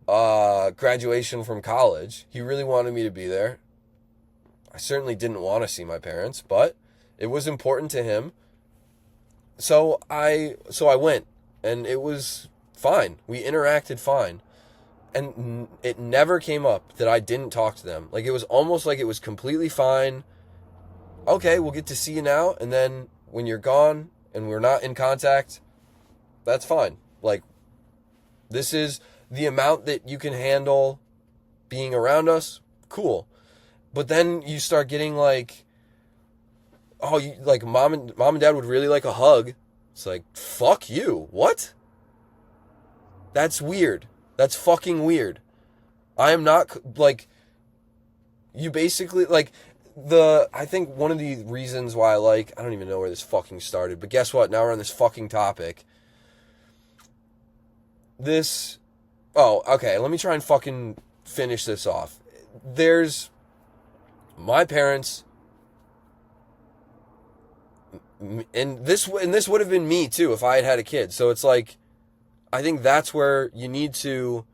graduation from college, he really wanted me to be there. I certainly didn't want to see my parents, but it was important to him. So I went, and it was fine. We interacted fine. And it never came up that I didn't talk to them. Like, it was almost like it was completely fine. Okay, we'll get to see you now, and then when you're gone and we're not in contact, that's fine. Like, this is the amount that you can handle being around us, cool. But then you start getting like, oh, like mom and dad would really like a hug. It's like, fuck you. What? That's weird. That's fucking weird. I am not, like, you basically, like, I think one of the reasons why I don't even know where this fucking started, but guess what? Now we're on this fucking topic. Okay, let me try and fucking finish this off. There's my parents, and this would have been me too if I had had a kid. So it's like, I think that's where you need to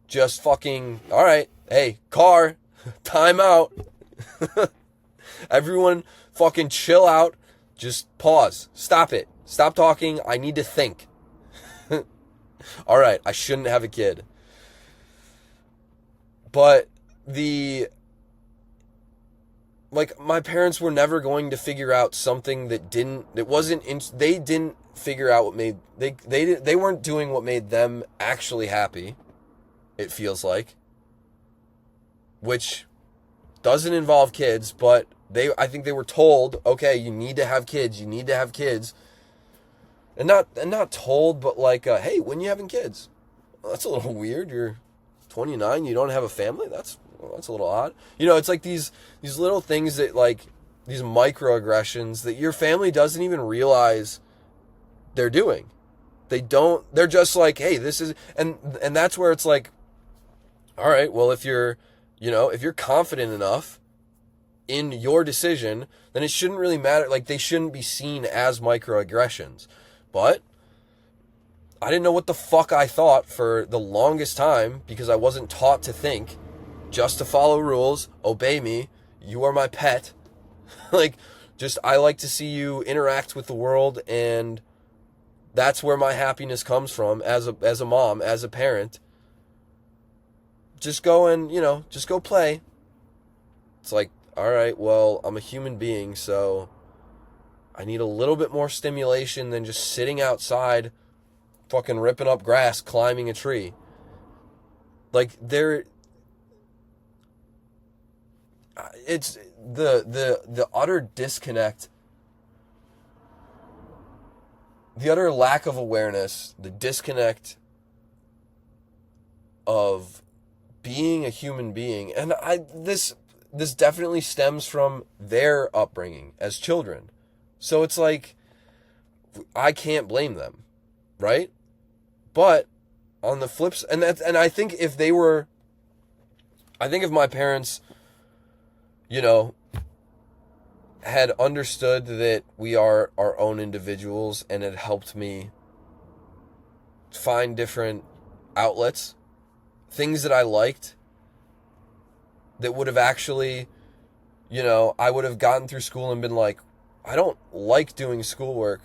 just fucking, all right, hey, car, time out. Everyone fucking chill out. Just pause. Stop it. Stop talking. I need to think. All right, I shouldn't have a kid. But my parents were never going to figure out something they didn't figure out what made, they weren't doing what made them actually happy, it feels like. Which doesn't involve kids, but I think they were told, okay, you need to have kids. And not told, but like, hey, when are you having kids? Well, that's a little weird. You're 29, you don't have a family? That's a little odd. It's like these little things that, like, these microaggressions that your family doesn't even realize they're doing. They're just like, hey, this is, and that's where it's like, all right, well, if you're confident enough in your decision, then it shouldn't really matter. Like, they shouldn't be seen as microaggressions. But I didn't know what the fuck I thought for the longest time because I wasn't taught to think, just to follow rules, obey me, you are my pet. Like, just, I like to see you interact with the world, and that's where my happiness comes from as a mom, as a parent. Just go and, just go play. It's like, all right, well, I'm a human being, so I need a little bit more stimulation than just sitting outside, fucking ripping up grass, climbing a tree. Like, it's the utter disconnect, the utter lack of awareness, the disconnect of being a human being. And this definitely stems from their upbringing as children. So it's like, I can't blame them, right? But on the flips, and I think if my parents, had understood that we are our own individuals and had helped me find different outlets, things that I liked, that would have actually, I would have gotten through school and been like, I don't like doing schoolwork,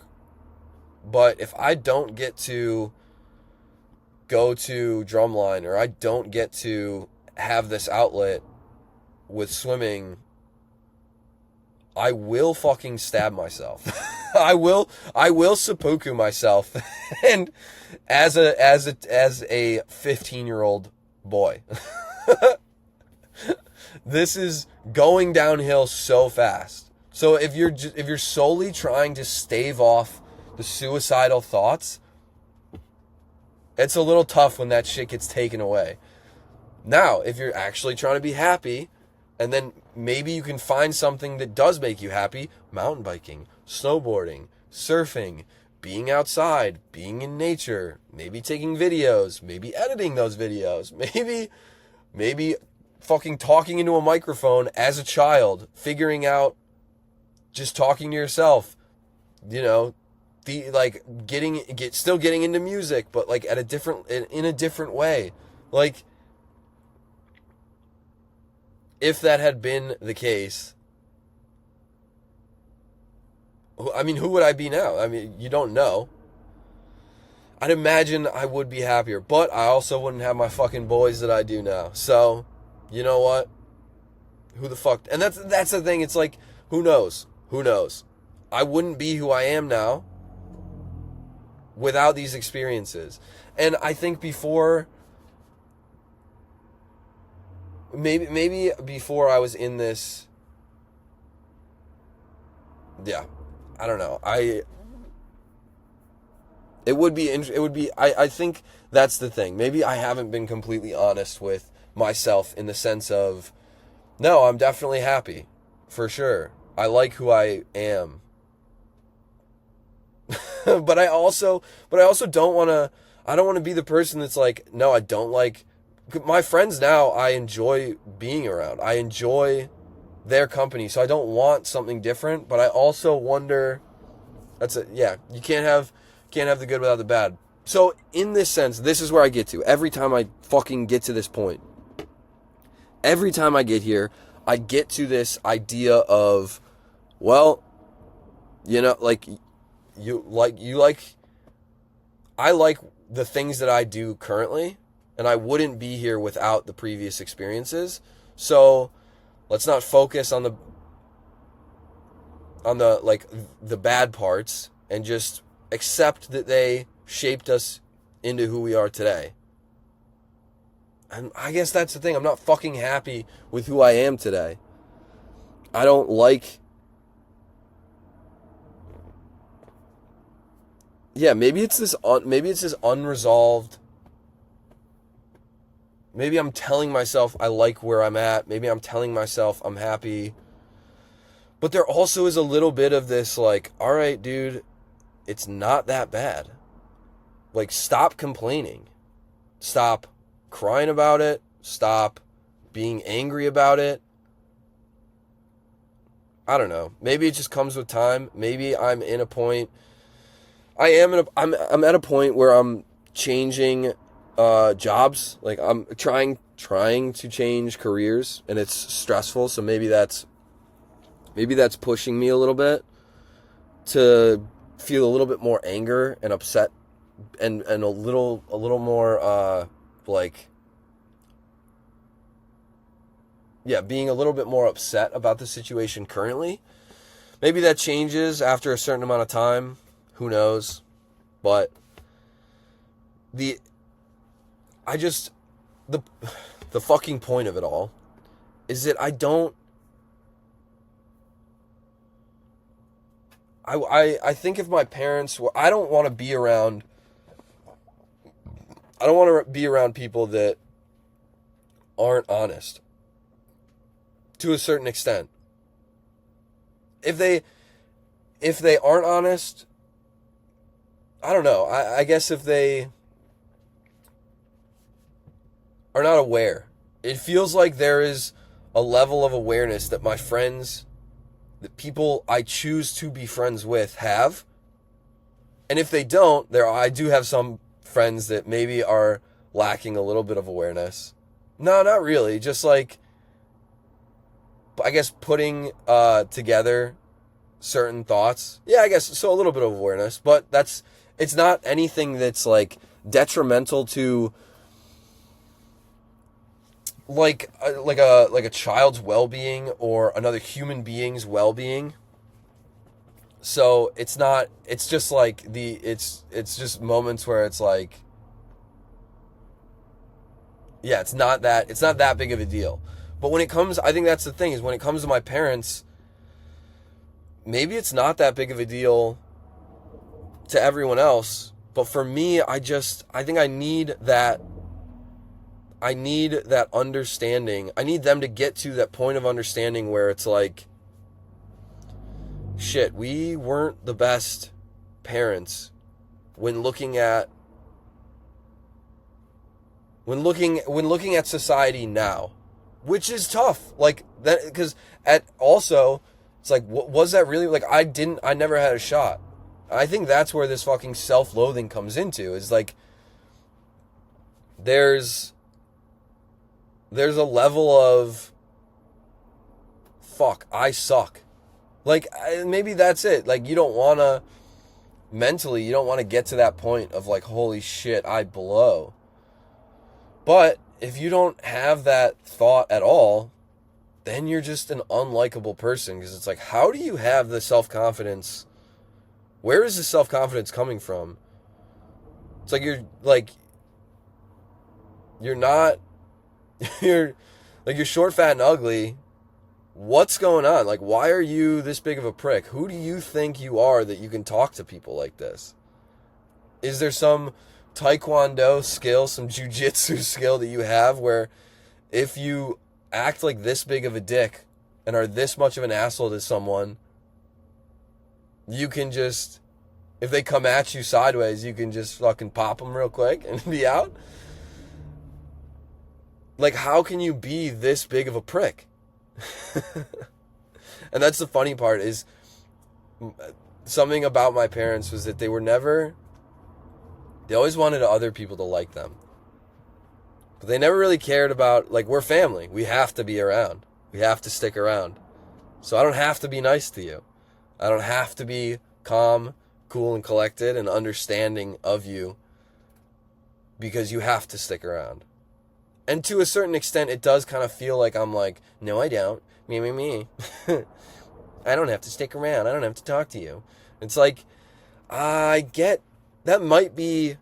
but if I don't get to go to drumline, or I don't get to have this outlet with swimming, I will fucking stab myself. I will seppuku myself, and as a 15-year-old boy. This is going downhill so fast. So if you're solely trying to stave off the suicidal thoughts, it's a little tough when that shit gets taken away. Now, if you're actually trying to be happy, and then maybe you can find something that does make you happy, mountain biking, snowboarding, surfing, being outside, being in nature, maybe taking videos, maybe editing those videos, maybe fucking talking into a microphone as a child, figuring out, just talking to yourself, still getting into music, but like in a different way. Like, if that had been the case, I mean, who would I be now? I mean, you don't know. I'd imagine I would be happier, but I also wouldn't have my fucking boys that I do now. So, you know what? Who the fuck? And that's the thing. It's like, who knows? Who knows? I wouldn't be who I am now without these experiences. And I think before, maybe before I was in this, yeah, I don't know. I think that's the thing. Maybe I haven't been completely honest with myself in the sense of, no, I'm definitely happy, for sure. I like who I am. but I also don't want to, I don't want to be the person that's like, no, I don't like, my friends now, I enjoy being around. I enjoy their company, so I don't want something different, but I also wonder, you can't have the good without the bad. So in this sense, this is where I get to. Every time I fucking get to this point, every time I get here, I get to this idea of, well, I like the things that I do currently, and I wouldn't be here without the previous experiences. So let's not focus on the bad parts and just accept that they shaped us into who we are today. And I guess that's the thing. I'm not fucking happy with who I am today. I don't like... Yeah, maybe it's this unresolved... Maybe I'm telling myself I like where I'm at. Maybe I'm telling myself I'm happy. But there also is a little bit of this, like, all right, dude, it's not that bad. Like, stop complaining. Stop crying about it. Stop being angry about it. I don't know. Maybe it just comes with time. Maybe I'm in a point. I'm at a point where I'm changing jobs. Like, I'm trying to change careers, and it's stressful. So maybe that's pushing me a little bit to feel a little bit more anger and upset, and a little more being a little bit more upset about the situation currently. Maybe that changes after a certain amount of time. Who knows? But the fucking point of it all is that I think if my parents were, I don't want to be around people that aren't honest to a certain extent. If they aren't honest, I don't know. I guess if they are not aware, it feels like there is a level of awareness that my friends, the people I choose to be friends with, have. And if they don't, I do have some friends that maybe are lacking a little bit of awareness. No, not really. Just like, I guess, putting together certain thoughts. Yeah, I guess, so a little bit of awareness. But it's not anything that's like detrimental to like a child's well-being or another human being's well-being. So it's just like it's just moments where it's like, yeah, it's not that big of a deal. But when it comes, I think that's the thing, is when it comes to my parents, maybe it's not that big of a deal to everyone else, but for me, I think I need that understanding. I need them to get to that point of understanding where it's like, shit, we weren't the best parents when looking at society now, which is tough. Like that, because also it's like, was that really, like, I never had a shot. I think that's where this fucking self-loathing comes into, is like, there's a level of, fuck, I suck. Like, maybe that's it. Like, you don't want to, mentally, you don't want to get to that point of like, holy shit, I blow. But if you don't have that thought at all, then you're just an unlikable person, because it's like, how do you have the self-confidence? Where is the self-confidence coming from? It's like you're not, you're short, fat, and ugly. What's going on? Like, why are you this big of a prick? Who do you think you are that you can talk to people like this? Is there some taekwondo skill, some jujitsu skill that you have where if you act like this big of a dick and are this much of an asshole to someone, you can just, if they come at you sideways, you can just fucking pop them real quick and be out? Like, how can you be this big of a prick? And that's the funny part, is something about my parents was that they always wanted other people to like them. But they never really cared about, like, we're family. We have to be around. We have to stick around. So I don't have to be nice to you. I don't have to be calm, cool, and collected and understanding of you, because you have to stick around. And to a certain extent, it does kind of feel like I'm like, no, I don't. Me. I don't have to stick around. I don't have to talk to you. It's like, I get, that might be,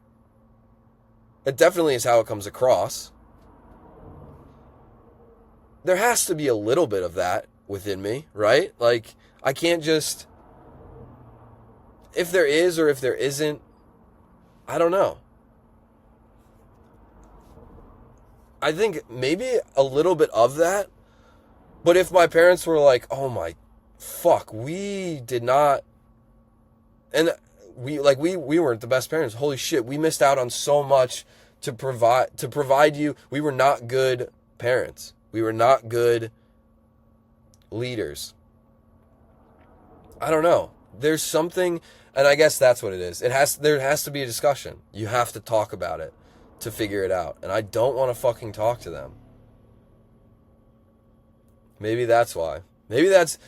it definitely is how it comes across. There has to be a little bit of that within me, right? Like, I can't just, if there is or if there isn't, I don't know. I think maybe a little bit of that. But if my parents were like, oh my fuck, we did not, and we weren't the best parents. Holy shit, we missed out on so much to provide you. We were not good parents. We were not good leaders. I don't know. There's something, and I guess that's what it is. There has to be a discussion. You have to talk about it to figure it out. And I don't want to fucking talk to them. Maybe that's why. Maybe that's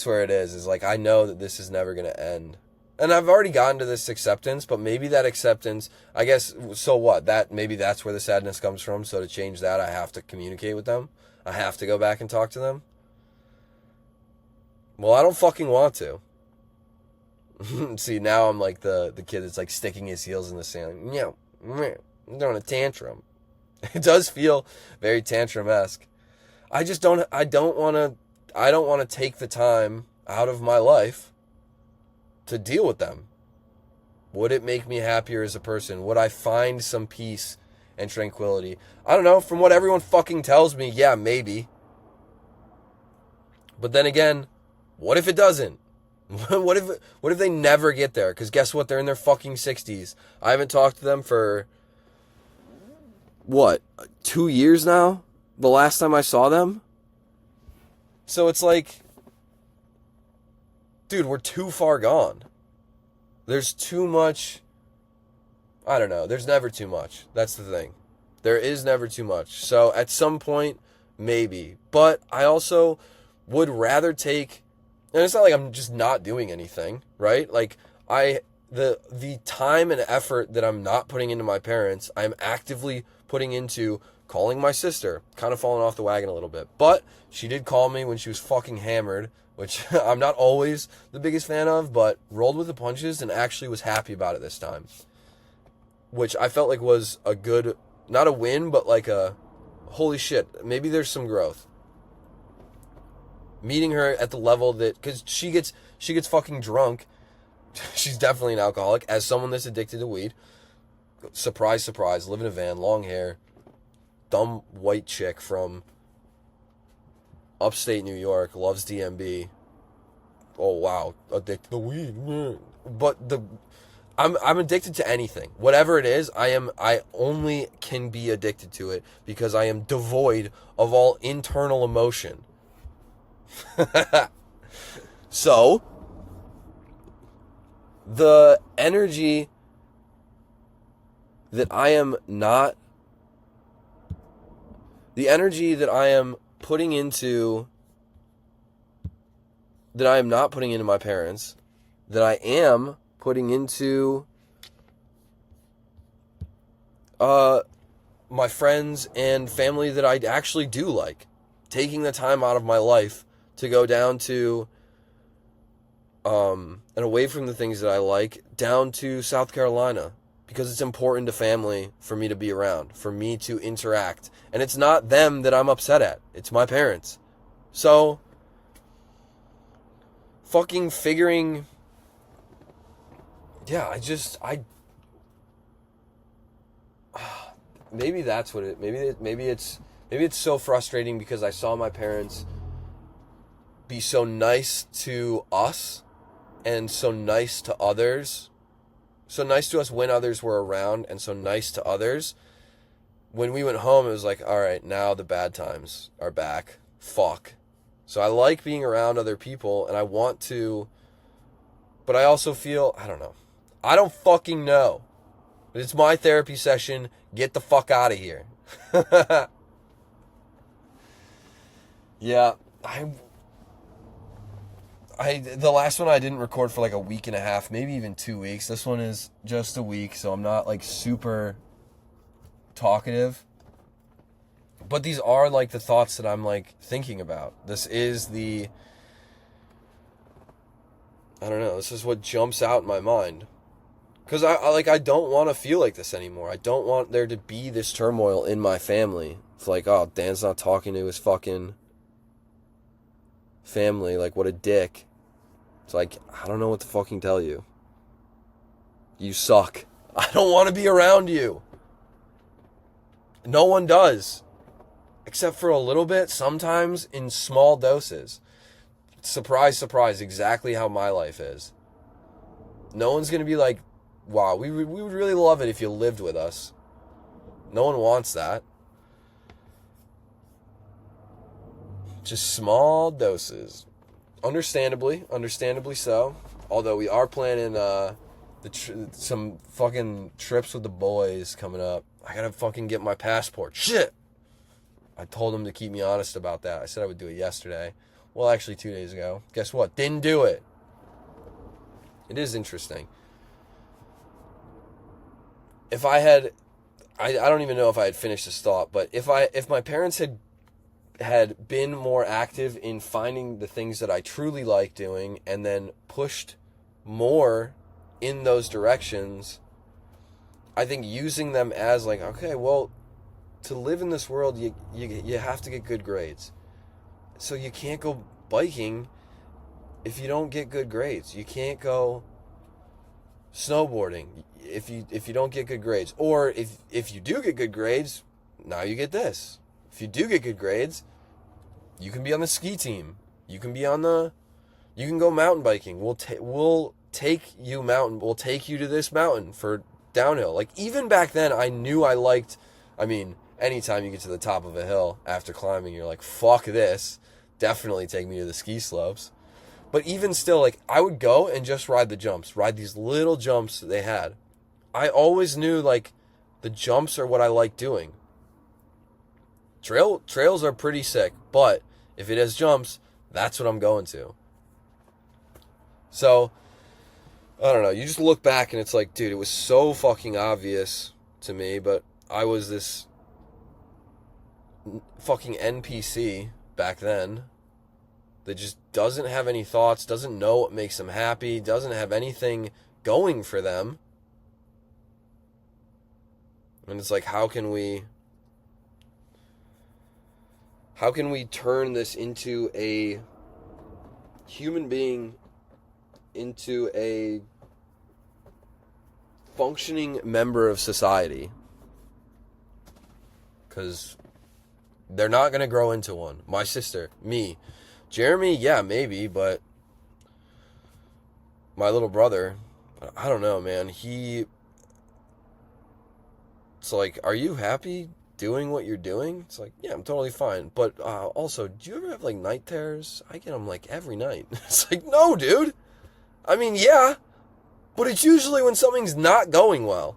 where it is like, I know that this is never going to end. And I've already gotten to this acceptance, but maybe that acceptance, I guess, so what? Maybe that's where the sadness comes from. So to change that, I have to communicate with them. I have to go back and talk to them. Well, I don't fucking want to. See, now I'm like the kid that's like sticking his heels in the sand. Like, I'm throwing a tantrum. It does feel very tantrum-esque. I don't want to take the time out of my life to deal with them. Would it make me happier as a person? Would I find some peace and tranquility? I don't know. From what everyone fucking tells me, yeah, maybe. But then again, what if it doesn't? What if they never get there? Because guess what? They're in their fucking 60s. I haven't talked to them for, 2 years now? The last time I saw them? So it's like, dude, we're too far gone. There's too much, I don't know. There's never too much. That's the thing. There is never too much. So at some point, maybe. But I also would rather take, and it's not like I'm just not doing anything, right? Like, the time and effort that I'm not putting into my parents, I'm actively putting into calling my sister. Kind of falling off the wagon a little bit. But she did call me when she was fucking hammered, which I'm not always the biggest fan of, but rolled with the punches and actually was happy about it this time. Which I felt like was a good, not a win, but like a, holy shit, maybe there's some growth. Meeting her at the level that, because she gets fucking drunk. She's definitely an alcoholic. As someone that's addicted to weed, surprise, surprise, live in a van, long hair, dumb white chick from upstate New York, loves DMB. Oh wow, addicted to weed. But I'm addicted to anything. Whatever it is, I only can be addicted to it because I am devoid of all internal emotion. So, the energy that I am putting into, that I am not putting into my parents, that I am putting into my friends and family that I actually do like. Taking the time out of my life to go down to, and away from the things that I like, down to South Carolina. Because it's important to family for me to be around, for me to interact. And it's not them that I'm upset at. It's my parents. So, fucking figuring... Yeah, maybe that's what it... Maybe it's so frustrating because I saw my parents be so nice to us and so nice to others. So nice to us when others were around, and so nice to others. When we went home, it was like, all right, now the bad times are back. Fuck. So I like being around other people, and I want to, but I also feel, I don't know. I don't fucking know. It's my therapy session. Get the fuck out of here. Yeah, the last one I didn't record for like a week and a half, maybe even 2 weeks. This one is just a week, so I'm not like super talkative. But these are like the thoughts that I'm like thinking about. This is I don't know, this is what jumps out in my mind. Because I don't want to feel like this anymore. I don't want there to be this turmoil in my family. It's like, oh, Dan's not talking to his fucking family. Like, what a dick. It's like, I don't know what to fucking tell you. You suck. I don't want to be around you. No one does. Except for a little bit, sometimes in small doses. Surprise, surprise, exactly how my life is. No one's going to be like, wow, we would really love it if you lived with us. No one wants that. Just small doses. Understandably so. Although we are planning some fucking trips with the boys coming up. I gotta fucking get my passport. Shit! I told them to keep me honest about that. I said I would do it yesterday. Well, actually 2 days ago. Guess what? Didn't do it. It is interesting. If I had... I don't even know if I had finished this thought, but if my parents had been more active in finding the things that I truly like doing and then pushed more in those directions, I think using them as like, okay, well, to live in this world, you have to get good grades. So you can't go biking if you don't get good grades. You can't go snowboarding if you don't get good grades. Or if you do get good grades, now you get this. If you do get good grades, you can be on the ski team. You can go mountain biking. We'll take you to this mountain for downhill. Like, even back then, I knew I liked, anytime you get to the top of a hill after climbing, you're like, fuck this. Definitely take me to the ski slopes. But even still, like, I would go and just ride the jumps. Ride these little jumps that they had. I always knew, like, the jumps are what I like doing. Trails are pretty sick, but if it has jumps, that's what I'm going to. So, I don't know. You just look back and it's like, dude, it was so fucking obvious to me, but I was this fucking NPC back then that just doesn't have any thoughts, doesn't know what makes them happy, doesn't have anything going for them. And it's like, how can we turn this into a human being, into a functioning member of society? Because they're not going to grow into one. My sister, me. Jeremy, yeah, maybe, but my little brother, I don't know, man. It's like, are you happy doing what you're doing? It's like, yeah, I'm totally fine. But also, do you ever have, like, night terrors? I get them, like, every night. It's like, no, dude. Yeah, but it's usually when something's not going well.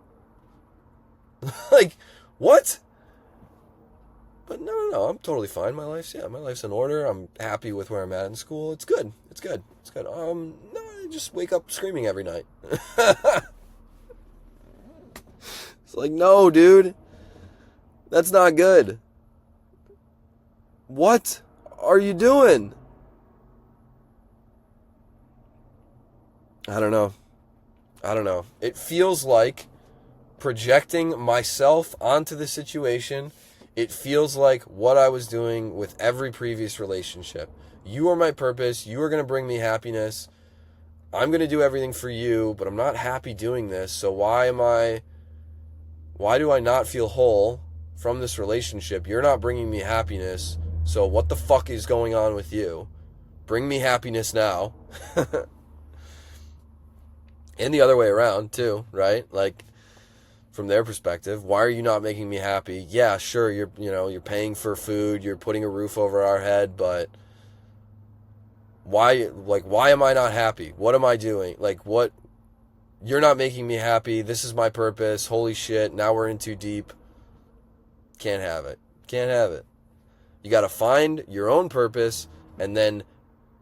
Like, what? But no, I'm totally fine. My life's in order. I'm happy with where I'm at in school. It's good. No, could just wake up screaming every night. It's like, no, dude. That's not good. What are you doing? I don't know. It feels like projecting myself onto the situation. It feels like what I was doing with every previous relationship. You are my purpose. You are going to bring me happiness. I'm going to do everything for you, but I'm not happy doing this. So why do I not feel whole from this relationship? You're not bringing me happiness. So what the fuck is going on with you? Bring me happiness now. And the other way around too, right? Like, from their perspective, why are you not making me happy? Yeah, sure, you're paying for food, you're putting a roof over our head, but why am I not happy? What am I doing? Like, what? You're not making me happy. This is my purpose. Holy shit, now we're in too deep. Can't have it. You got to find your own purpose and then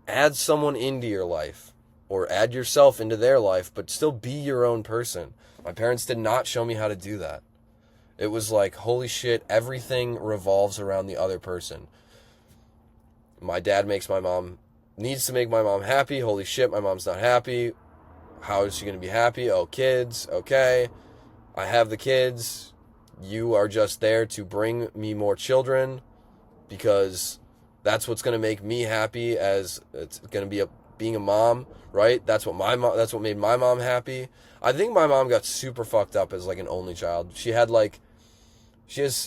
add someone into your life or add yourself into their life, but still be your own person. My parents did not show me how to do that. It was like, holy shit, everything revolves around the other person. My dad needs to make my mom happy. Holy shit, my mom's not happy. How is she going to be happy? Oh, kids. Okay. I have the kids. You are just there to bring me more children because that's what's going to make me happy, as it's going to be being a mom, right? That's what made my mom happy. I think my mom got super fucked up as like an only child. She has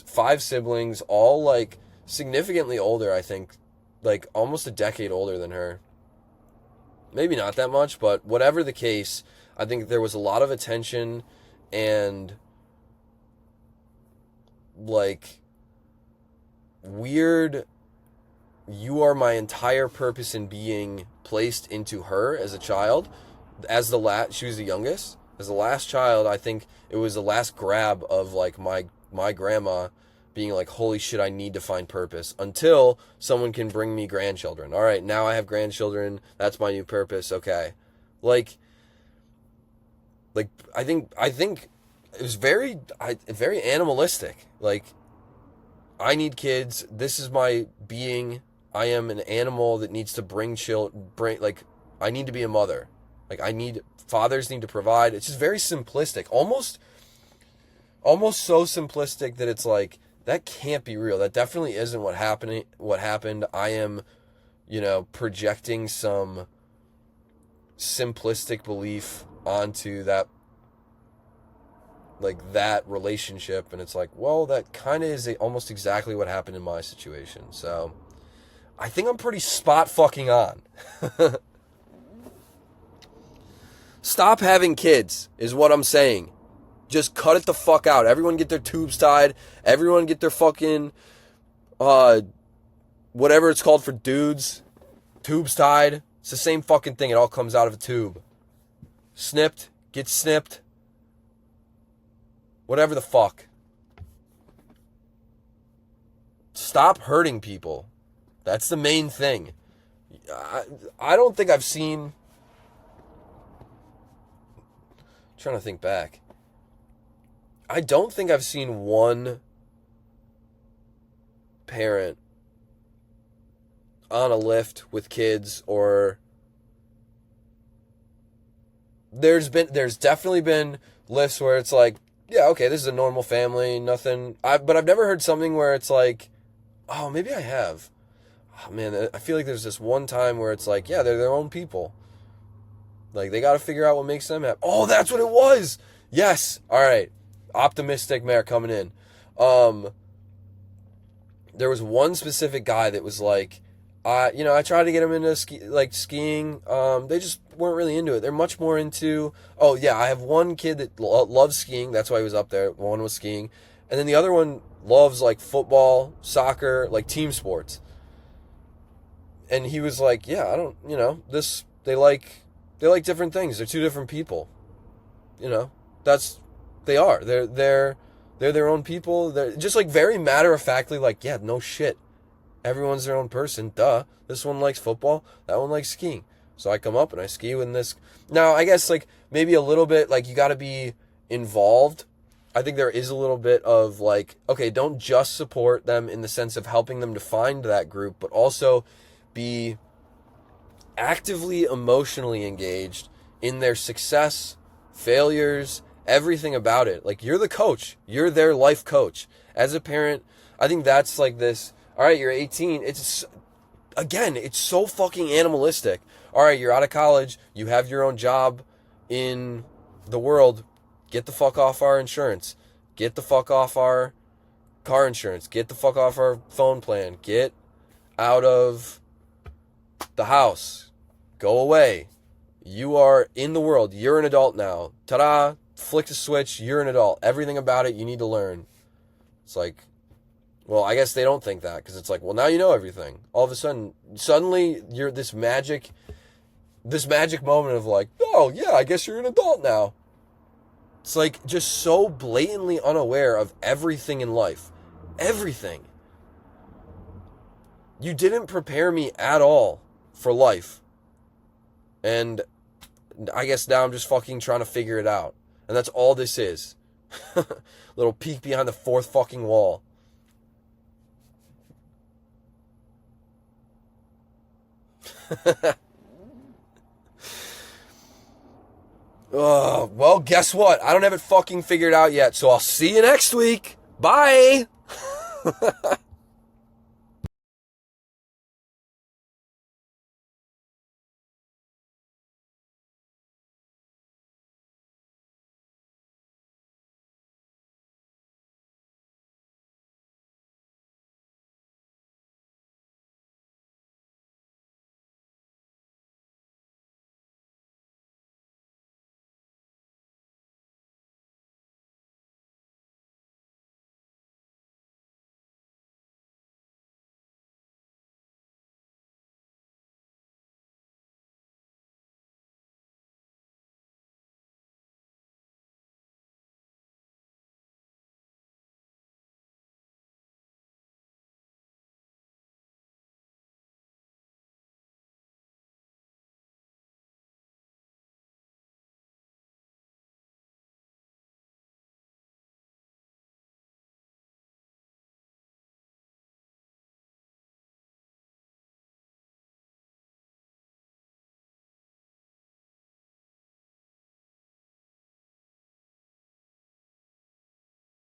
5 siblings, all like significantly older, I think, like almost a decade older than her. Maybe not that much, but whatever the case, I think there was a lot of attention and like weird, you are my entire purpose in being placed into her as a child. She was the youngest. As the last child, I think it was the last grab of like my grandma being like, holy shit, I need to find purpose until someone can bring me grandchildren. All right, now I have grandchildren. That's my new purpose. Okay. Like I think it was very animalistic. Like, I need kids. This is my being. I am an animal that needs to I need to be a mother. Like, fathers need to provide. It's just very simplistic. Almost so simplistic that it's like, that can't be real. That definitely isn't what happened. I am, projecting some simplistic belief onto that relationship. And it's like, well, that kind of is almost exactly what happened in my situation. So I think I'm pretty spot fucking on. Stop having kids is what I'm saying. Just cut it the fuck out. Everyone get their tubes tied. Everyone get their fucking, whatever it's called for dudes, tubes tied. It's the same fucking thing. It all comes out of a tube. Snipped, get snipped. Whatever the fuck. Stop hurting people. That's the main thing. I don't think I've seen... I'm trying to think back. I don't think I've seen one parent on a lift with kids, or there's definitely been lifts where it's like, yeah, okay, this is a normal family, nothing. But I've never heard something where it's like, oh, maybe I have. Oh, man, I feel like there's this one time where it's like, yeah, they're their own people. Like, they got to figure out what makes them happy. Oh, that's what it was. Yes. All right. Optimistic Mayor coming in. There was one specific guy that was like, I tried to get him into skiing. They just weren't really into it. They're much more into, oh yeah, I have one kid that loves skiing. That's why he was up there. One was skiing. And then the other one loves like football, soccer, like team sports. And he was like, yeah, I don't, they like different things. They're 2 different people. They are. They're their own people. They're just like very matter of factly, like, yeah, no shit. Everyone's their own person. Duh. This one likes football. That one likes skiing. So I come up and I ski with this. Now, I guess, like, maybe a little bit, like, you got to be involved. I think there is a little bit of, like, okay, don't just support them in the sense of helping them to find that group, but also be actively emotionally engaged in their success, failures, everything about it. Like, you're the coach. You're their life coach. As a parent, I think that's like this, all right, you're 18. It's, again, it's so fucking animalistic. All right, you're out of college. You have your own job in the world. Get the fuck off our insurance. Get the fuck off our car insurance. Get the fuck off our phone plan. Get out of the house. Go away. You are in the world. You're an adult now. Ta-da. Flick the switch. You're an adult. Everything about it you need to learn. It's like, well, I guess they don't think that, because it's like, well, now you know everything. All of a sudden, suddenly you're this magic moment of like, oh yeah, I guess you're an adult now. It's like just so blatantly unaware of everything in life. Everything. You didn't prepare me at all for life. And I guess now I'm just fucking trying to figure it out. And that's all this is. Little peek behind the fourth fucking wall. Oh, well, guess what? I don't have it fucking figured out yet, so I'll see you next week. Bye!